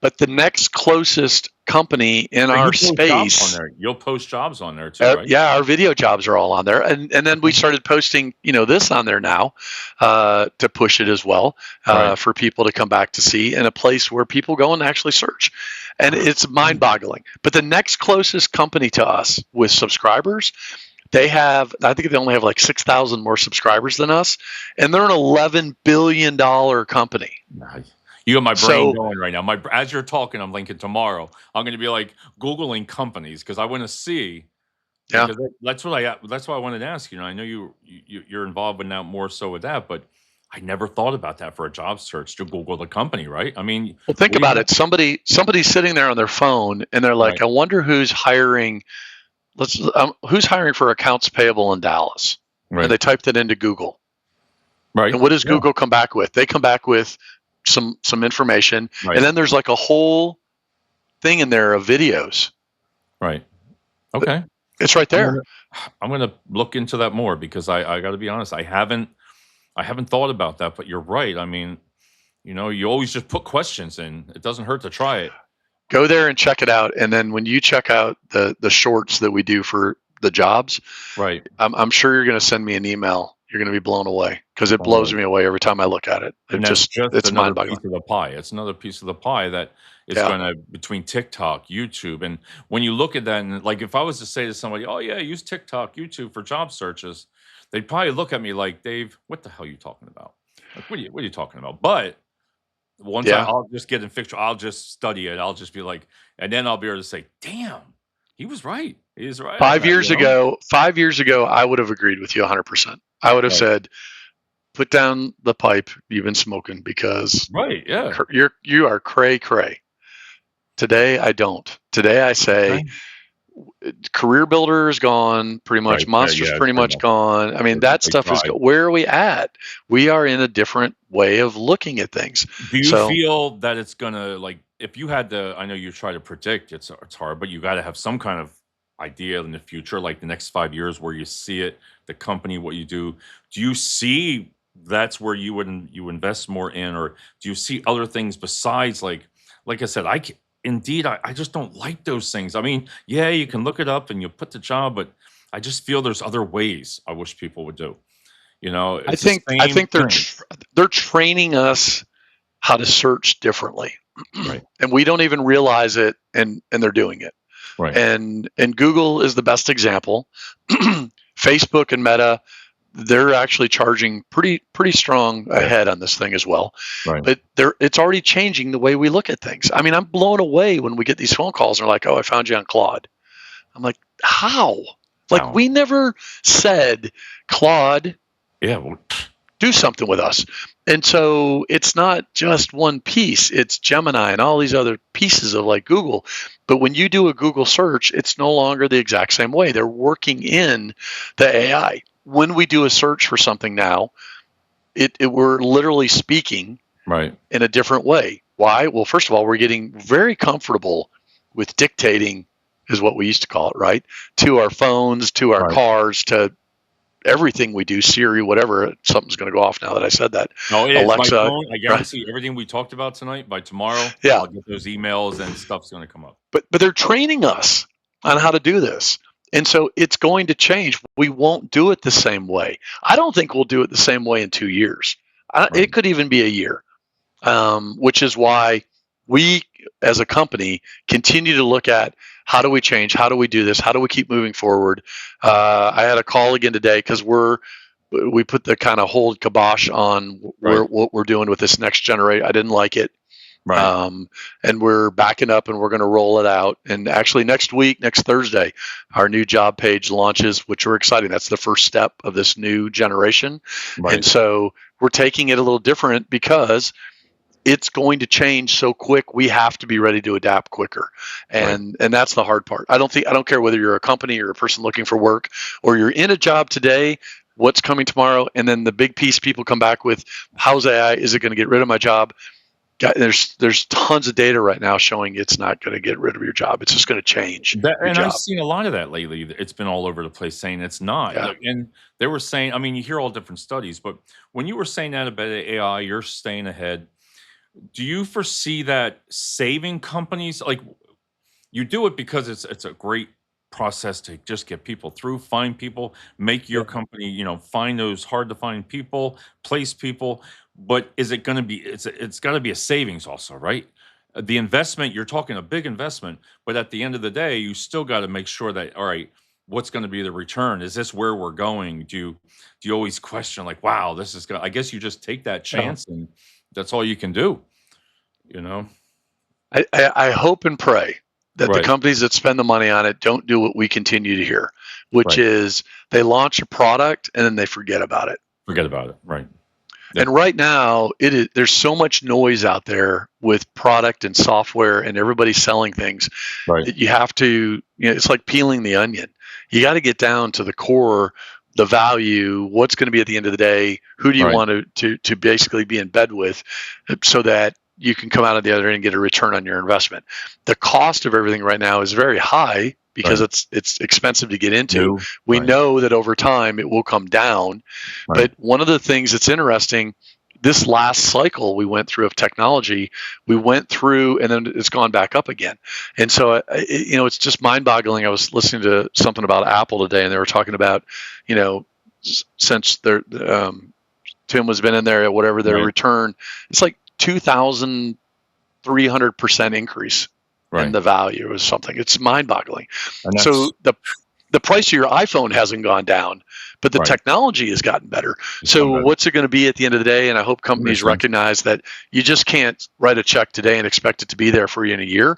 but the next closest company in But our you post jobs on space, there. You'll post jobs on there too, right? yeah, our video jobs are all on there, and then we Okay. started posting, this on there now, to push it as well, Right. for people to come back to see, in a place where people go and actually search, and Wow. it's mind-boggling. But the next closest company to us with subscribers, I think they only have like 6,000 more subscribers than us, and they're an $11 billion company. Nice. You got my brain So going right now. As you're talking, I'm thinking tomorrow I'm gonna be like Googling companies because I wanna see yeah, because that's what I wanted to ask you. I know you're involved in that more so with that, but I never thought about that for a job search to Google the company, right? I mean, well, think we about have it. Somebody's sitting there on their phone, and they're like, right, I wonder who's hiring. Who's hiring for accounts payable in Dallas? And right, they typed it into Google. right, And what does yeah, Google come back with? They come back with some information, and right, then there's like a whole thing in there of videos. right. Okay. It's right I'm there. gonna I'm gonna look into that more because I gotta be honest, I haven't thought about that, but you're right. I mean, you always just put questions in. It doesn't hurt to try it. Go there and check it out. And then when you check out the shorts that we do for the jobs, Right. I'm sure you're going to send me an email. You're going to be blown away because it All blows right. me away every time I look at it. And that's just It's another mind piece boggling. of the pie. It's another piece of the pie that is Yeah. gonna between TikTok, YouTube, and when you look at that and, like, if I was to say to somebody, "Oh, yeah, use TikTok, YouTube for job searches," they'd probably look at me like, "Dave, what the hell are you talking about? Like, what are you talking about?" But once Yeah. I'll just get in picture, I'll just study it. I'll just be like and then I'll be able to say, "Damn, he was right. He was right on Five that," years ago, 5 years ago, I would have agreed with you 100%. I would have Right. said, put down the pipe you've been smoking because Right, yeah. you are cray cray. Today, I don't. Today, I say Okay. career builder is gone pretty much. Right, yeah, Monster's yeah, it's pretty pretty much much gone. I mean, that they stuff is tried. where are we at? We are in a different way of looking at things. Do you So feel that it's gonna like if you had to I know you try to predict it's hard, but you gotta have some kind of idea in the future, like the next 5 years where you see it, the company, what you do. Do you see that's where you invest more in, or do you see other things besides like I said, Indeed, I just don't like those things. I mean, yeah, you can look it up and you put the job, but I just feel there's other ways I wish people would do. You know, I it's the think I same think they're thing. they're training us how to search differently, Right. and we don't even realize it, and they're doing it. Right. And Google is the best example. Facebook and Meta, they're actually charging pretty strong Yeah. ahead on this thing as well. Right. But it's already changing the way we look at things. I mean, I'm blown away when we get these phone calls and they're like, "Oh, I found you on Claude." I'm like, "How?" Like Wow. we never said, "Claude, Yeah. Well, do something with us." And so it's not just one piece, it's Gemini and all these other pieces of like Google. But when you do a Google search, it's no longer the exact same way. They're working in the AI. When we do a search for something now, we're literally speaking right. in a different way. Why? Well, first of all, we're getting very comfortable with dictating, is what we used to call it, right? To our phones, to our Right. cars, to everything we do, Siri, whatever. Something's going to go off now that I said that. No, it is. My Alexa, phone, I right? guarantee everything we talked about tonight, by tomorrow, Yeah, I'll get those emails and stuff's gonna come up. but they're training us on how Right. to do this, and so it's going to change. We won't do it the same way. I don't think we'll do it the same way in 2 years. Right. It could even be a year, which is why we, as a company, continue to look at how do we change, how do we do this, how do we keep moving forward. I had a call again today because we put the kind of hold kibosh on Right. what we're doing with this next generation. I didn't like it. Right. Um, and we're backing up and we're going to roll it out. And actually, next week, next Thursday, our new job page launches, which we're excited. That's the first step of this new generation. And Right. so we're taking it a little different because it's going to change so quick. We have to be ready to adapt quicker, Right. and that's the hard part. I don't care whether you're a company or a person looking for work, or you're in a job today. What's coming tomorrow? And then the big piece people come back with: how's AI? Is it going to get rid of my job? There's tons of data right now showing it's not going to get rid of your job. It's just going to change That your and I've job. seen a lot of that lately. It's been all over the place saying it's not. Yeah. Like, and they were saying, I mean, you hear all different studies, but when you were saying that about AI, you're staying ahead. Do you foresee that saving companies? Like, you do it because it's a great process to just get people through, find people, make your Yeah. company, find those hard to find people, place people. But is it going to be? It's got to be a savings also, right? The investment, you're talking a big investment, but at the end of the day, you still got to make sure that, all right, what's going to be the return? Is this where we're going? Do you always question like, wow, this is going? I guess you just take that Yeah. chance, and that's all you can do. You know? I hope and pray that the Right. companies that spend the money on it don't do what we continue to hear, which Right. is they launch a product and then they forget about it. Forget about it. Right. And Yep. right now, there's so much noise out there with product and software, and everybody selling things Right. that you have to. It's like peeling the onion. You got to get down to the core, the value, what's going to be at the end of the day. Who do you Right. want to basically be in bed with, so that you can come out of the other end and get a return on your investment. The cost of everything right now is very high because Right. it's expensive to get into. New. We Right. know that over time it will come down, Right. but one of the things that's interesting, this last cycle we went through of technology, we went through and then it's gone back up again. And so, it's just mind boggling. I was listening to something about Apple today and they were talking about, since Tim has been in there at whatever their Right. return, it's like 2,300% increase in Right. the value or something. It's mind boggling. And that's So the price of your iPhone hasn't gone down, but the right. technology has gotten better. It's So gone better. what's it going to be at the end of the day? And I hope companies Makes sense. recognize that you just can't write a check today and expect it to be there for you in a year,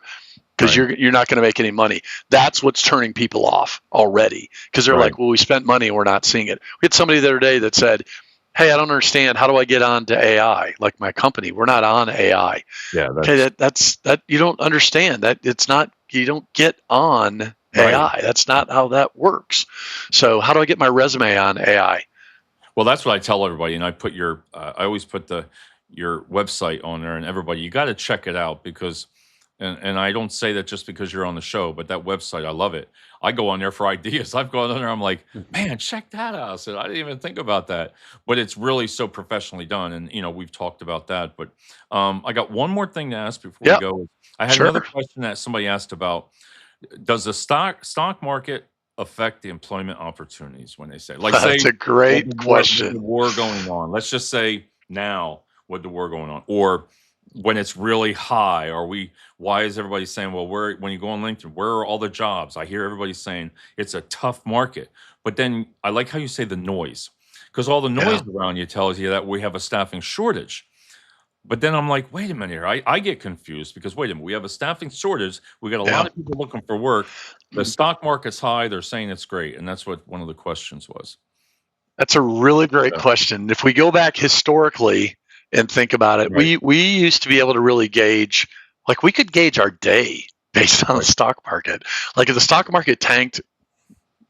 because Right. you're not going to make any money. That's what's turning people off already, because they're Right. like, well, we spent money and we're not seeing it. We had somebody the other day that said, hey, I don't understand. How do I get on to AI? Like my company, we're not on AI. Yeah. Okay, that's you don't understand that. It's not, you don't get on Right. AI. That's not how that works. So how do I get my resume on AI? Well, that's what I tell everybody, and I put I always put your website on there, and everybody, you got to check it out because And I don't say that just because you're on the show, but that website, I love it. I go on there for ideas. I've gone on there, I'm like, man, check that out. I said, I didn't even think about that. But it's really so professionally done. And we've talked about that. But I got one more thing to ask before we Yep, go. I had another sure. question that somebody asked about. Does the stock market affect the employment opportunities when they say, like, say, That's a great with the question. war going on? Let's just say now with the war going on, or when it's really high, are we? Why is everybody saying, well, where when you go on LinkedIn, where are all the jobs? I hear everybody saying it's a tough market, but then I like how you say the noise, because all the Yeah, noise around you tells you that we have a staffing shortage. But then I'm like, wait a minute here. I get confused because wait a minute, we have a staffing shortage. We got a yeah. lot of people looking for work. The stock market's high. They're saying it's great. And that's what one of the questions was. That's a really great So, question. If we go back historically and think about it, right, we used to be able to really gauge, like we could gauge our day based on the right, stock market. Like if the stock market tanked,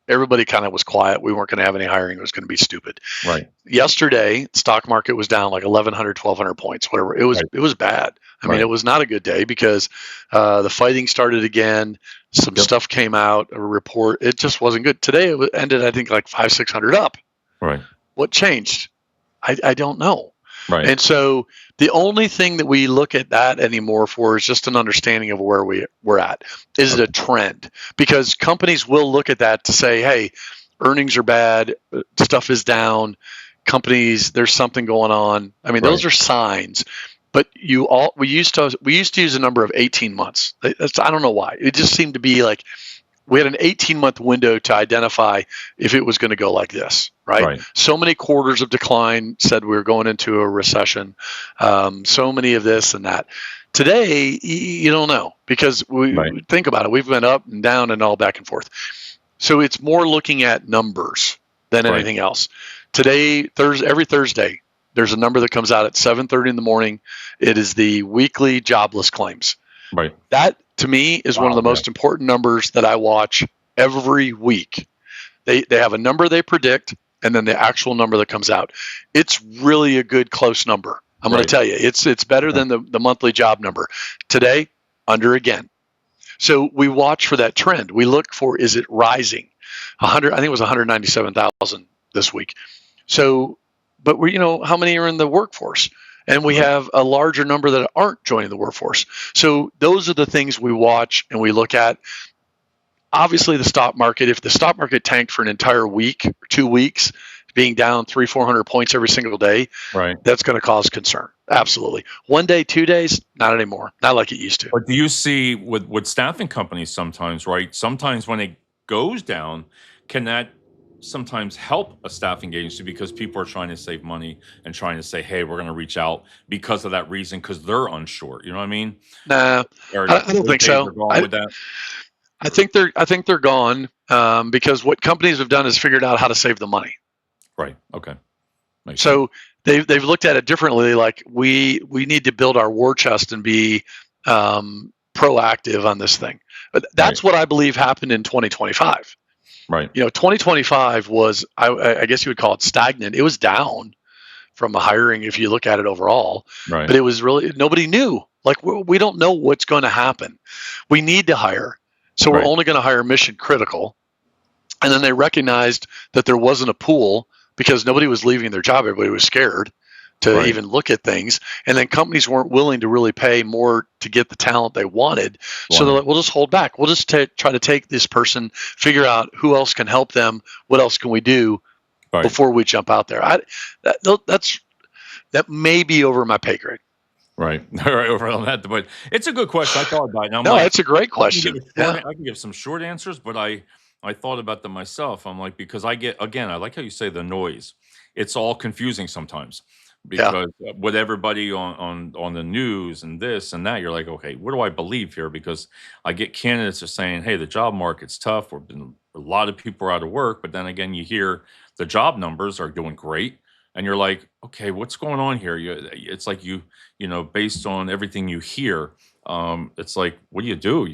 everybody kind of was quiet. We weren't going to have any hiring. It was going to be stupid. right, Yesterday, stock market was down like 1,100, 1,200 points, whatever. right, It was bad. I mean, right. it was not a good day because the fighting started again. Some Yep. stuff came out, a report. It just wasn't good. Today, it ended, I think, like 500, 600 up. Right, What changed? I don't know. right. And so the only thing that we look at that anymore for is just an understanding of where we're at. Is it a Okay. trend? Because companies will look at that to say, hey, earnings are bad, stuff is down, companies, there's something going on. I mean, Right, those are signs. But we used to use a number of 18 months. I don't know why. It just seemed to be like we had an 18-month window to identify if it was going to go like this, right? right, So many quarters of decline said we were going into a recession. So many of this and that. Today, you don't know because right, we think about it. We've been up and down and all back and forth. So it's more looking at numbers than right, anything else. Today, every Thursday, there's a number that comes out at 7:30 in the morning. It is the weekly jobless claims. right. That to me is one of Wow. the Yeah. most important numbers that I watch every week. They have a number they predict and then the actual number that comes out. It's really a good close number. I'm going to Right. tell you, it's better Okay. than the monthly job number. Today, under again. So we watch for that trend. We look for, is it rising? 100, I think it was 197,000 this week. So, but how many are in the workforce? And we Right. have a larger number that aren't joining the workforce. So those are the things we watch and we look at. Obviously, the stock market, if the stock market tanked for an entire week or 2 weeks, being down 300-400 points every single day, Right. that's going to cause concern. Absolutely. 1 day, 2 days, not anymore. Not like it used to. But do you see with staffing companies sometimes, right? Sometimes when it goes down, can that sometimes help a staffing agency because people are trying to save money and trying to say, hey, we're going to reach out because of that reason because they're unsure. You know what I mean? Nah, Or I don't those think days are so. gone with that? I think they're gone because what companies have done is figured out how to save the money. Right. Okay. Makes sense. So they've looked at it differently. Like we need to build our war chest and be proactive on this thing. But Right. that's what I believe happened in 2025. Right. 2025 was I guess you would call it stagnant. It was down from a hiring if you look at it overall, Right. but it was really nobody knew. Like we don't know what's going to happen. We need to hire, so we're Right. only going to hire mission critical. And then they recognized that there wasn't a pool because nobody was leaving their job. Everybody was scared to Right. even look at things. And then companies weren't willing to really pay more to get the talent they wanted. So they're like, we'll just hold back. We'll just try to take this person, figure out who else can help them. What else can we do Right. before we jump out there? That may be over my pay grade. Right. All right. Over on that, but it's a good question. I thought about it. And I'm No, like, that's a great question. Yeah. I can give some short answers, but I thought about them myself. I'm like, because I get again, I like how you say the noise. It's all confusing sometimes Yeah. because with everybody on the news and this and that, you're like, okay, what do I believe here? Because I get candidates are saying, hey, the job market's tough. A lot of people are out of work, but then again, you hear the job numbers are doing great, and you're like, okay, what's going on here? It's like based on everything you hear, it's like, what do you do?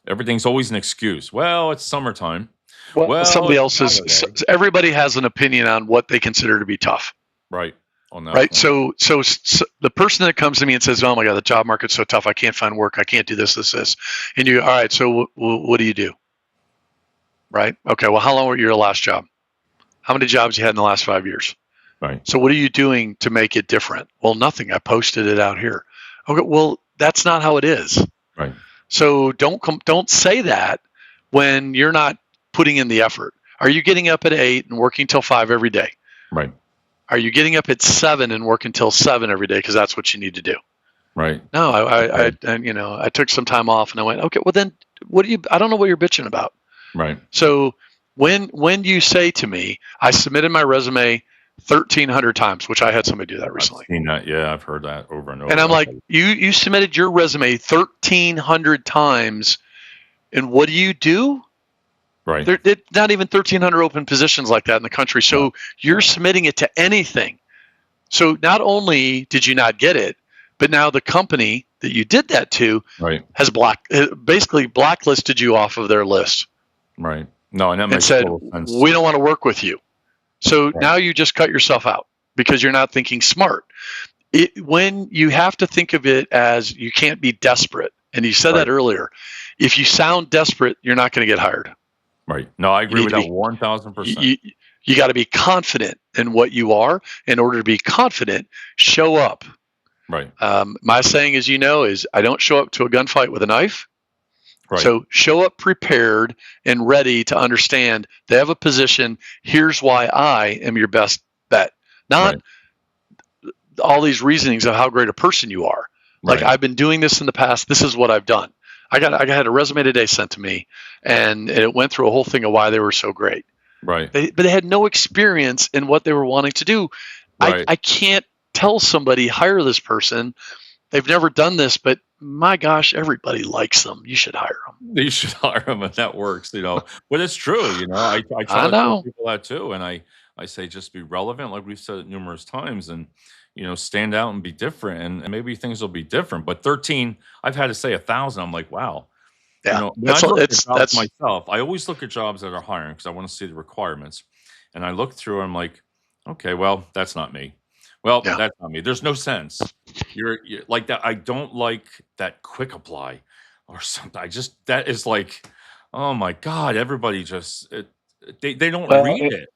Everything's always an excuse. Well, it's summertime. Well, Well, somebody it's a else's, holiday. everybody has an opinion on what they consider to be tough. Right. on that right? point. So the person that comes to me and says, "Oh my God, the job market's so tough. I can't find work. I can't do this," and you, all right. So what do you do? Right? Okay. Well, how long were your last job? How many jobs you had in the last 5 years? Right. So what are you doing to make it different? Well, nothing. I posted it out here. Okay. Well, that's not how it is. Right. So don't say that when you're not putting in the effort. Are you getting up at 8 and working till 5 every day? Right. Are you getting up at 7 and working till 7 every day because that's what you need to do? Right. No, I took some time off and I went, okay, well then I don't know what you're bitching about. Right. So when you say to me, I submitted my resume 1,300 times, which I had somebody do that recently. I've seen that. Yeah, I've heard that over and over. And I'm like, you submitted your resume 1,300 times, and what do you do? Right. There's not even 1,300 open positions like that in the country. So you're submitting it to anything. So not only did you not get it, but now the company that you did that to has basically blacklisted you off of their list. Right. No, and that makes said, total sense. we don't want to work with you. So now you just cut yourself out because you're not thinking smart. When you have to think of it as you can't be desperate, and you said that earlier. If you sound desperate, you're not going to get hired. Right. No, I agree with that 1,000%. You got to be confident in what you are. In order to be confident, show up. Right. My saying, as you know, is I don't show up to a gunfight with a knife. Right. So show up prepared and ready to understand they have a position. Here's why I am your best bet. Not all these reasonings of how great a person you are. Like, I've been doing this in the past. This is what I've done. I had a resume today sent to me, and it went through a whole thing of why they were so great. Right. But they had no experience in what they were wanting to do. Right. I can't tell somebody, hire this person. They've never done this, but my gosh, everybody likes them. You should hire them. You should hire them, and that works, But it's true, I try to tell people that too, and I say just be relevant, like we've said it numerous times, and stand out and be different, and maybe things will be different. But 13, I've had to say 1,000. I'm like, wow. Yeah, when I look at jobs myself, I always look at jobs that are hiring because I want to see the requirements, and I look through. I'm like, okay, well, that's not me. Well, that's not me. There's no sense. You're like that. I don't like that quick apply or something. That is like, oh my God, everybody just they don't read it.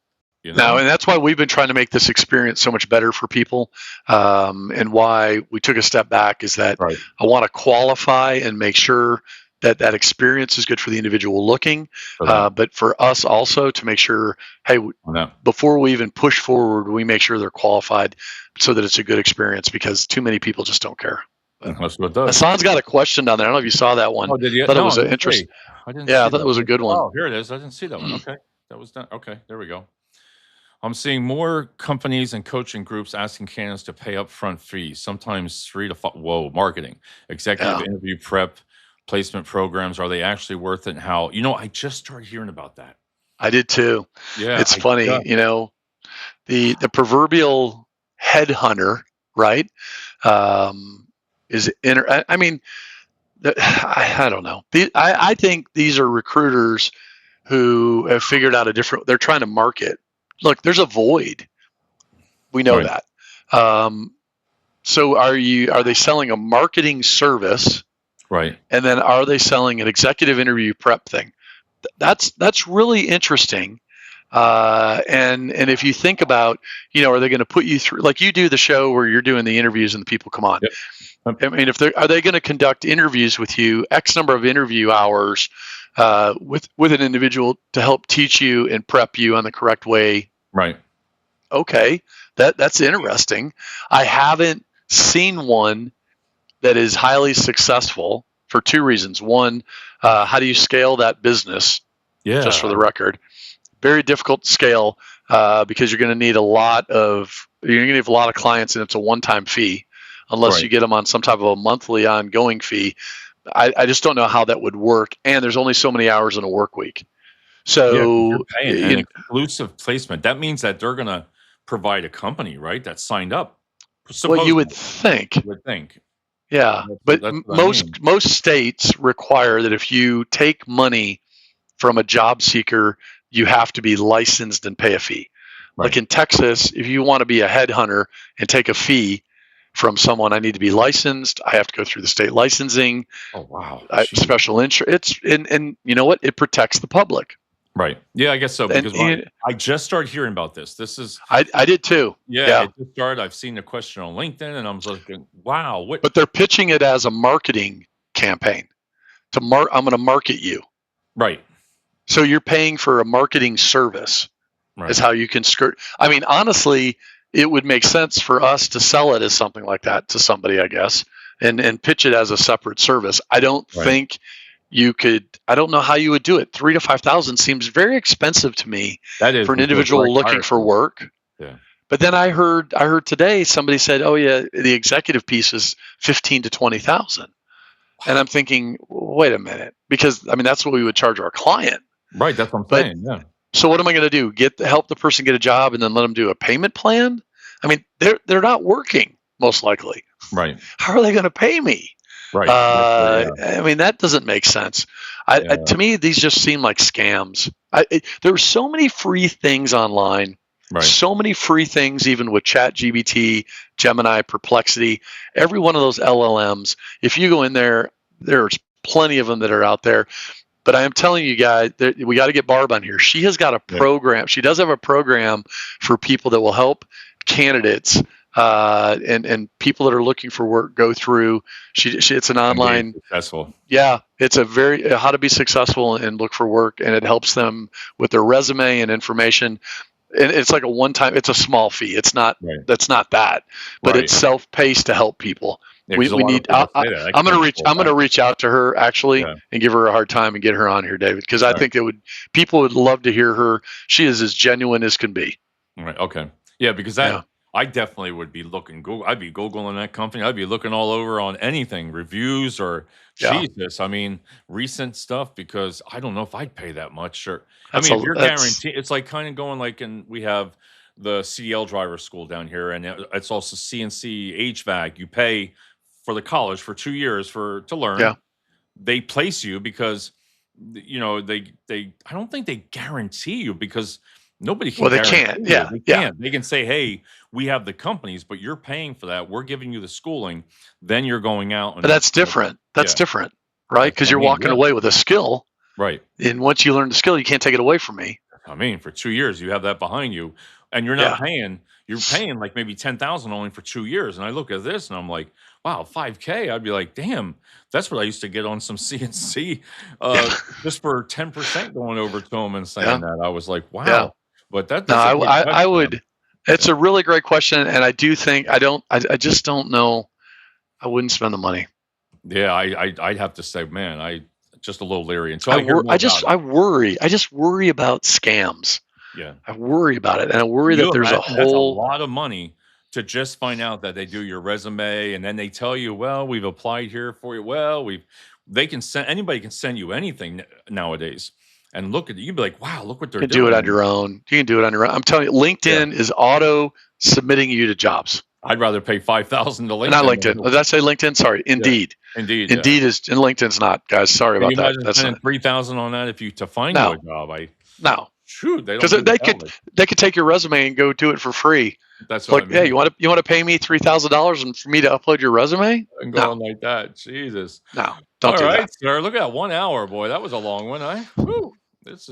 No, and that's why we've been trying to make this experience so much better for people, and why we took a step back is that I want to qualify and make sure that experience is good for the individual looking, but for us also to make sure, hey, before we even push forward, we make sure they're qualified so that it's a good experience, because too many people just don't care. That's what it does. Hassan's got a question down there. I don't know if you saw that one. Oh, did you? I thought it was an interesting. Yeah, I thought it was a good one. Oh, here it is. I didn't see that one. Okay, that was done. Okay, there we go. I'm seeing more companies and coaching groups asking candidates to pay upfront fees, sometimes 3 to 5. Whoa, marketing, executive interview prep, placement programs. Are they actually worth it? And how? I just started hearing about that. I did too. Yeah, it's funny. The proverbial headhunter, right? Is I mean, I don't know. I think these are recruiters who have figured out they're trying to market. Look, there's a void. We know that. So are they selling a marketing service? Right. And then are they selling an executive interview prep thing? That's really interesting. And if you think about, are they going to put you through, like you do the show where you're doing the interviews and the people come on? Yep. I mean, are they going to conduct interviews with you, X number of interview hours, with an individual to help teach you and prep you on the correct way? Right. Okay, that's interesting. I haven't seen one that is highly successful for 2 reasons. One, how do you scale that business? Yeah. Just for the record, very difficult to scale because you're going to need a lot of clients, and it's a one-time fee unless you get them on some type of a monthly ongoing fee. I just don't know how that would work, and there's only so many hours in a work week. So you're paying an exclusive placement. That means that they're going to provide a company, right, that's signed up. Well, you would think. Yeah, but most states require that if you take money from a job seeker, you have to be licensed and pay a fee. Right. Like in Texas, if you want to be a headhunter and take a fee from someone, I need to be licensed. I have to go through the state licensing, Oh wow. Jeez. special insurance. And you know what? It protects the public. Right. Yeah, I guess so And, because I just started hearing about this. This is I did too. yeah, Yeah. it just started. I've seen the question on LinkedIn, and I'm looking, wow, what? But they're pitching it as a marketing campaign. I'm going to market you. Right. So you're paying for a marketing service. Right. Is how you can skirt. I mean, honestly, it would make sense for us to sell it as something like that to somebody, I guess, and pitch it as a separate service. I don't think you could. I don't know how you would do it. 3,000 to 5,000 seems very expensive to me for an individual looking for work. Yeah. But then I heard today somebody said, "Oh yeah, the executive piece is 15 to 20,000," and I'm thinking, wait a minute, because I mean that's what we would charge our client. Right. That's what I'm saying. Yeah. So what am I going to do? Help the person get a job and then let them do a payment plan? I mean, they're not working most likely. Right. How are they going to pay me? Right. I mean, that doesn't make sense. To me, these just seem like scams. There are so many free things online. Right. So many free things, even with ChatGPT, Gemini, Perplexity, every one of those LLMs. If you go in there, there's plenty of them that are out there. But I am telling you guys, we got to get Barb on here. She has got a program. She does have a program for people that will help candidates and people that are looking for work go through. It's an online. Successful. Yeah, it's a how to be successful and look for work, and it helps them with their resume and information. And it's like a one-time. It's a small fee. It's not. Right. That's not that, but it's self-paced to help people. Yeah, we need. I'm going to reach out to her actually and give her a hard time and get her on here, David, because I think people would love to hear her. She is as genuine as can be. Right. Okay. Yeah, because I definitely would be looking. I'd be Googling that company. I'd be looking all over on anything, reviews or Jesus. I mean, recent stuff, because I don't know if I'd pay that much. Or I mean, if you're guaranteed, it's like kind of going like, and we have the CDL driver school down here, and it's also CNC HVAC. You pay for the college for 2 years to learn. Yeah. They place you because they I don't think they guarantee you, because nobody can. Well, they can't. Yeah. They can't. They can say, hey, we have the companies, but you're paying for that. We're giving you the schooling. Then you're going out. But that's different. That's different, right? Because you're walking away with a skill. Right. And once you learn the skill, you can't take it away from me. I mean, for 2 years, you have that behind you, and you're not paying. You're paying like maybe 10,000 only for 2 years. And I look at this and I'm like, wow, 5K. I'd be like, damn, that's what I used to get on some CNC just for 10% going over to them and saying that. I was like, wow. Yeah. But I would. It's a really great question, and I do think I just don't know. I wouldn't spend the money. Yeah, I'd have to say, man, I just a little leery. And so I worry. I just worry about scams. Yeah, I worry about it, and I worry that there's that's a lot of money to just find out that they do your resume, and then they tell you, well, we've applied here for you. Well, anybody can send you anything nowadays. And look at you'd be like, wow, look what they're doing. You can do it on your own. You can do it on your own. I'm telling you, LinkedIn is auto submitting you to jobs. I'd rather pay $5,000 to LinkedIn. Not LinkedIn. Did I say LinkedIn? Sorry, Indeed. Yeah. Indeed. Indeed is, and LinkedIn's not, guys. Sorry about that. That's spending $3,000 on that to find you a job. No. Shoot, they don't. Because they could take your resume and go do it for free. That's what I mean. Hey, you want to pay me $3,000 and for me to upload your resume? And go on like that. Jesus. No, don't do that. All right, sir. Look at that 1 hour, boy. That was a long one. Whew. This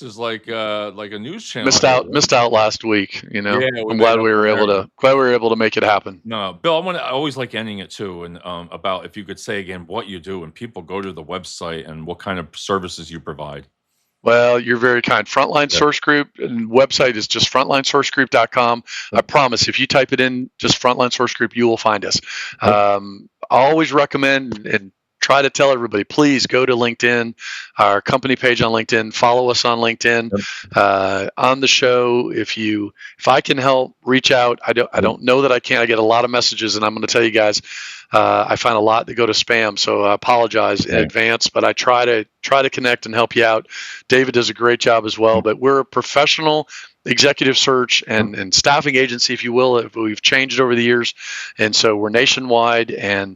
is like a news channel. Missed out last week. You know, yeah, I'm glad we were able to make it happen. No, Bill, I always like ending it too, and about if you could say again what you do and people go to the website and what kind of services you provide. Well, you're very kind. Frontline Source Group, and website is just frontlinesourcegroup.com. I promise, if you type it in, just Frontline Source Group, you will find us. I always recommend and try to tell everybody, please go to LinkedIn, our company page on LinkedIn, follow us on LinkedIn. On the show, if I can help, reach out. I don't know that I can. I get a lot of messages, and I'm going to tell you guys, I find a lot that go to spam, so I apologize in advance, but I try to connect and help you out. David does a great job as well, but we're a professional executive search and staffing agency, if you will. We've changed over the years, and so we're nationwide, and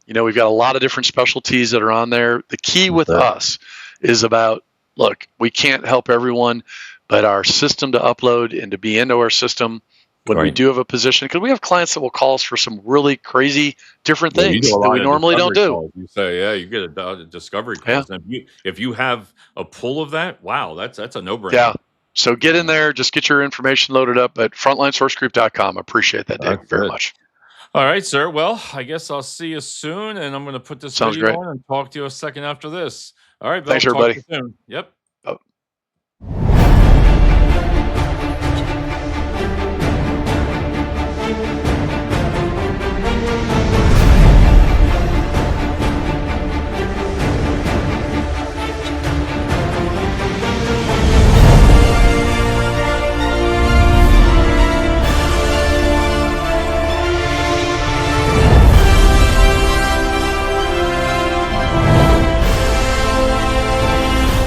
we've got a lot of different specialties that are on there. The key with us is about, look, we can't help everyone, but our system to upload and to be into our system when we Right. do have a position, because we have clients that will call us for some really crazy different Yeah, you do things a that lot we of normally don't discovery do. calls. You say, yeah, you get discovery Yeah. calls. And if you have a pull of that, wow, that's a no-brainer. Yeah. So get in there, just get your information loaded up at frontlinesourcegroup.com. Appreciate that, David, That's very it. much. All right, sir. Well, I guess I'll see you soon, and I'm going to put this Sounds video great. on and talk to you a second after this. All right, Bill. Thanks, Talk to everybody. you soon. Yep.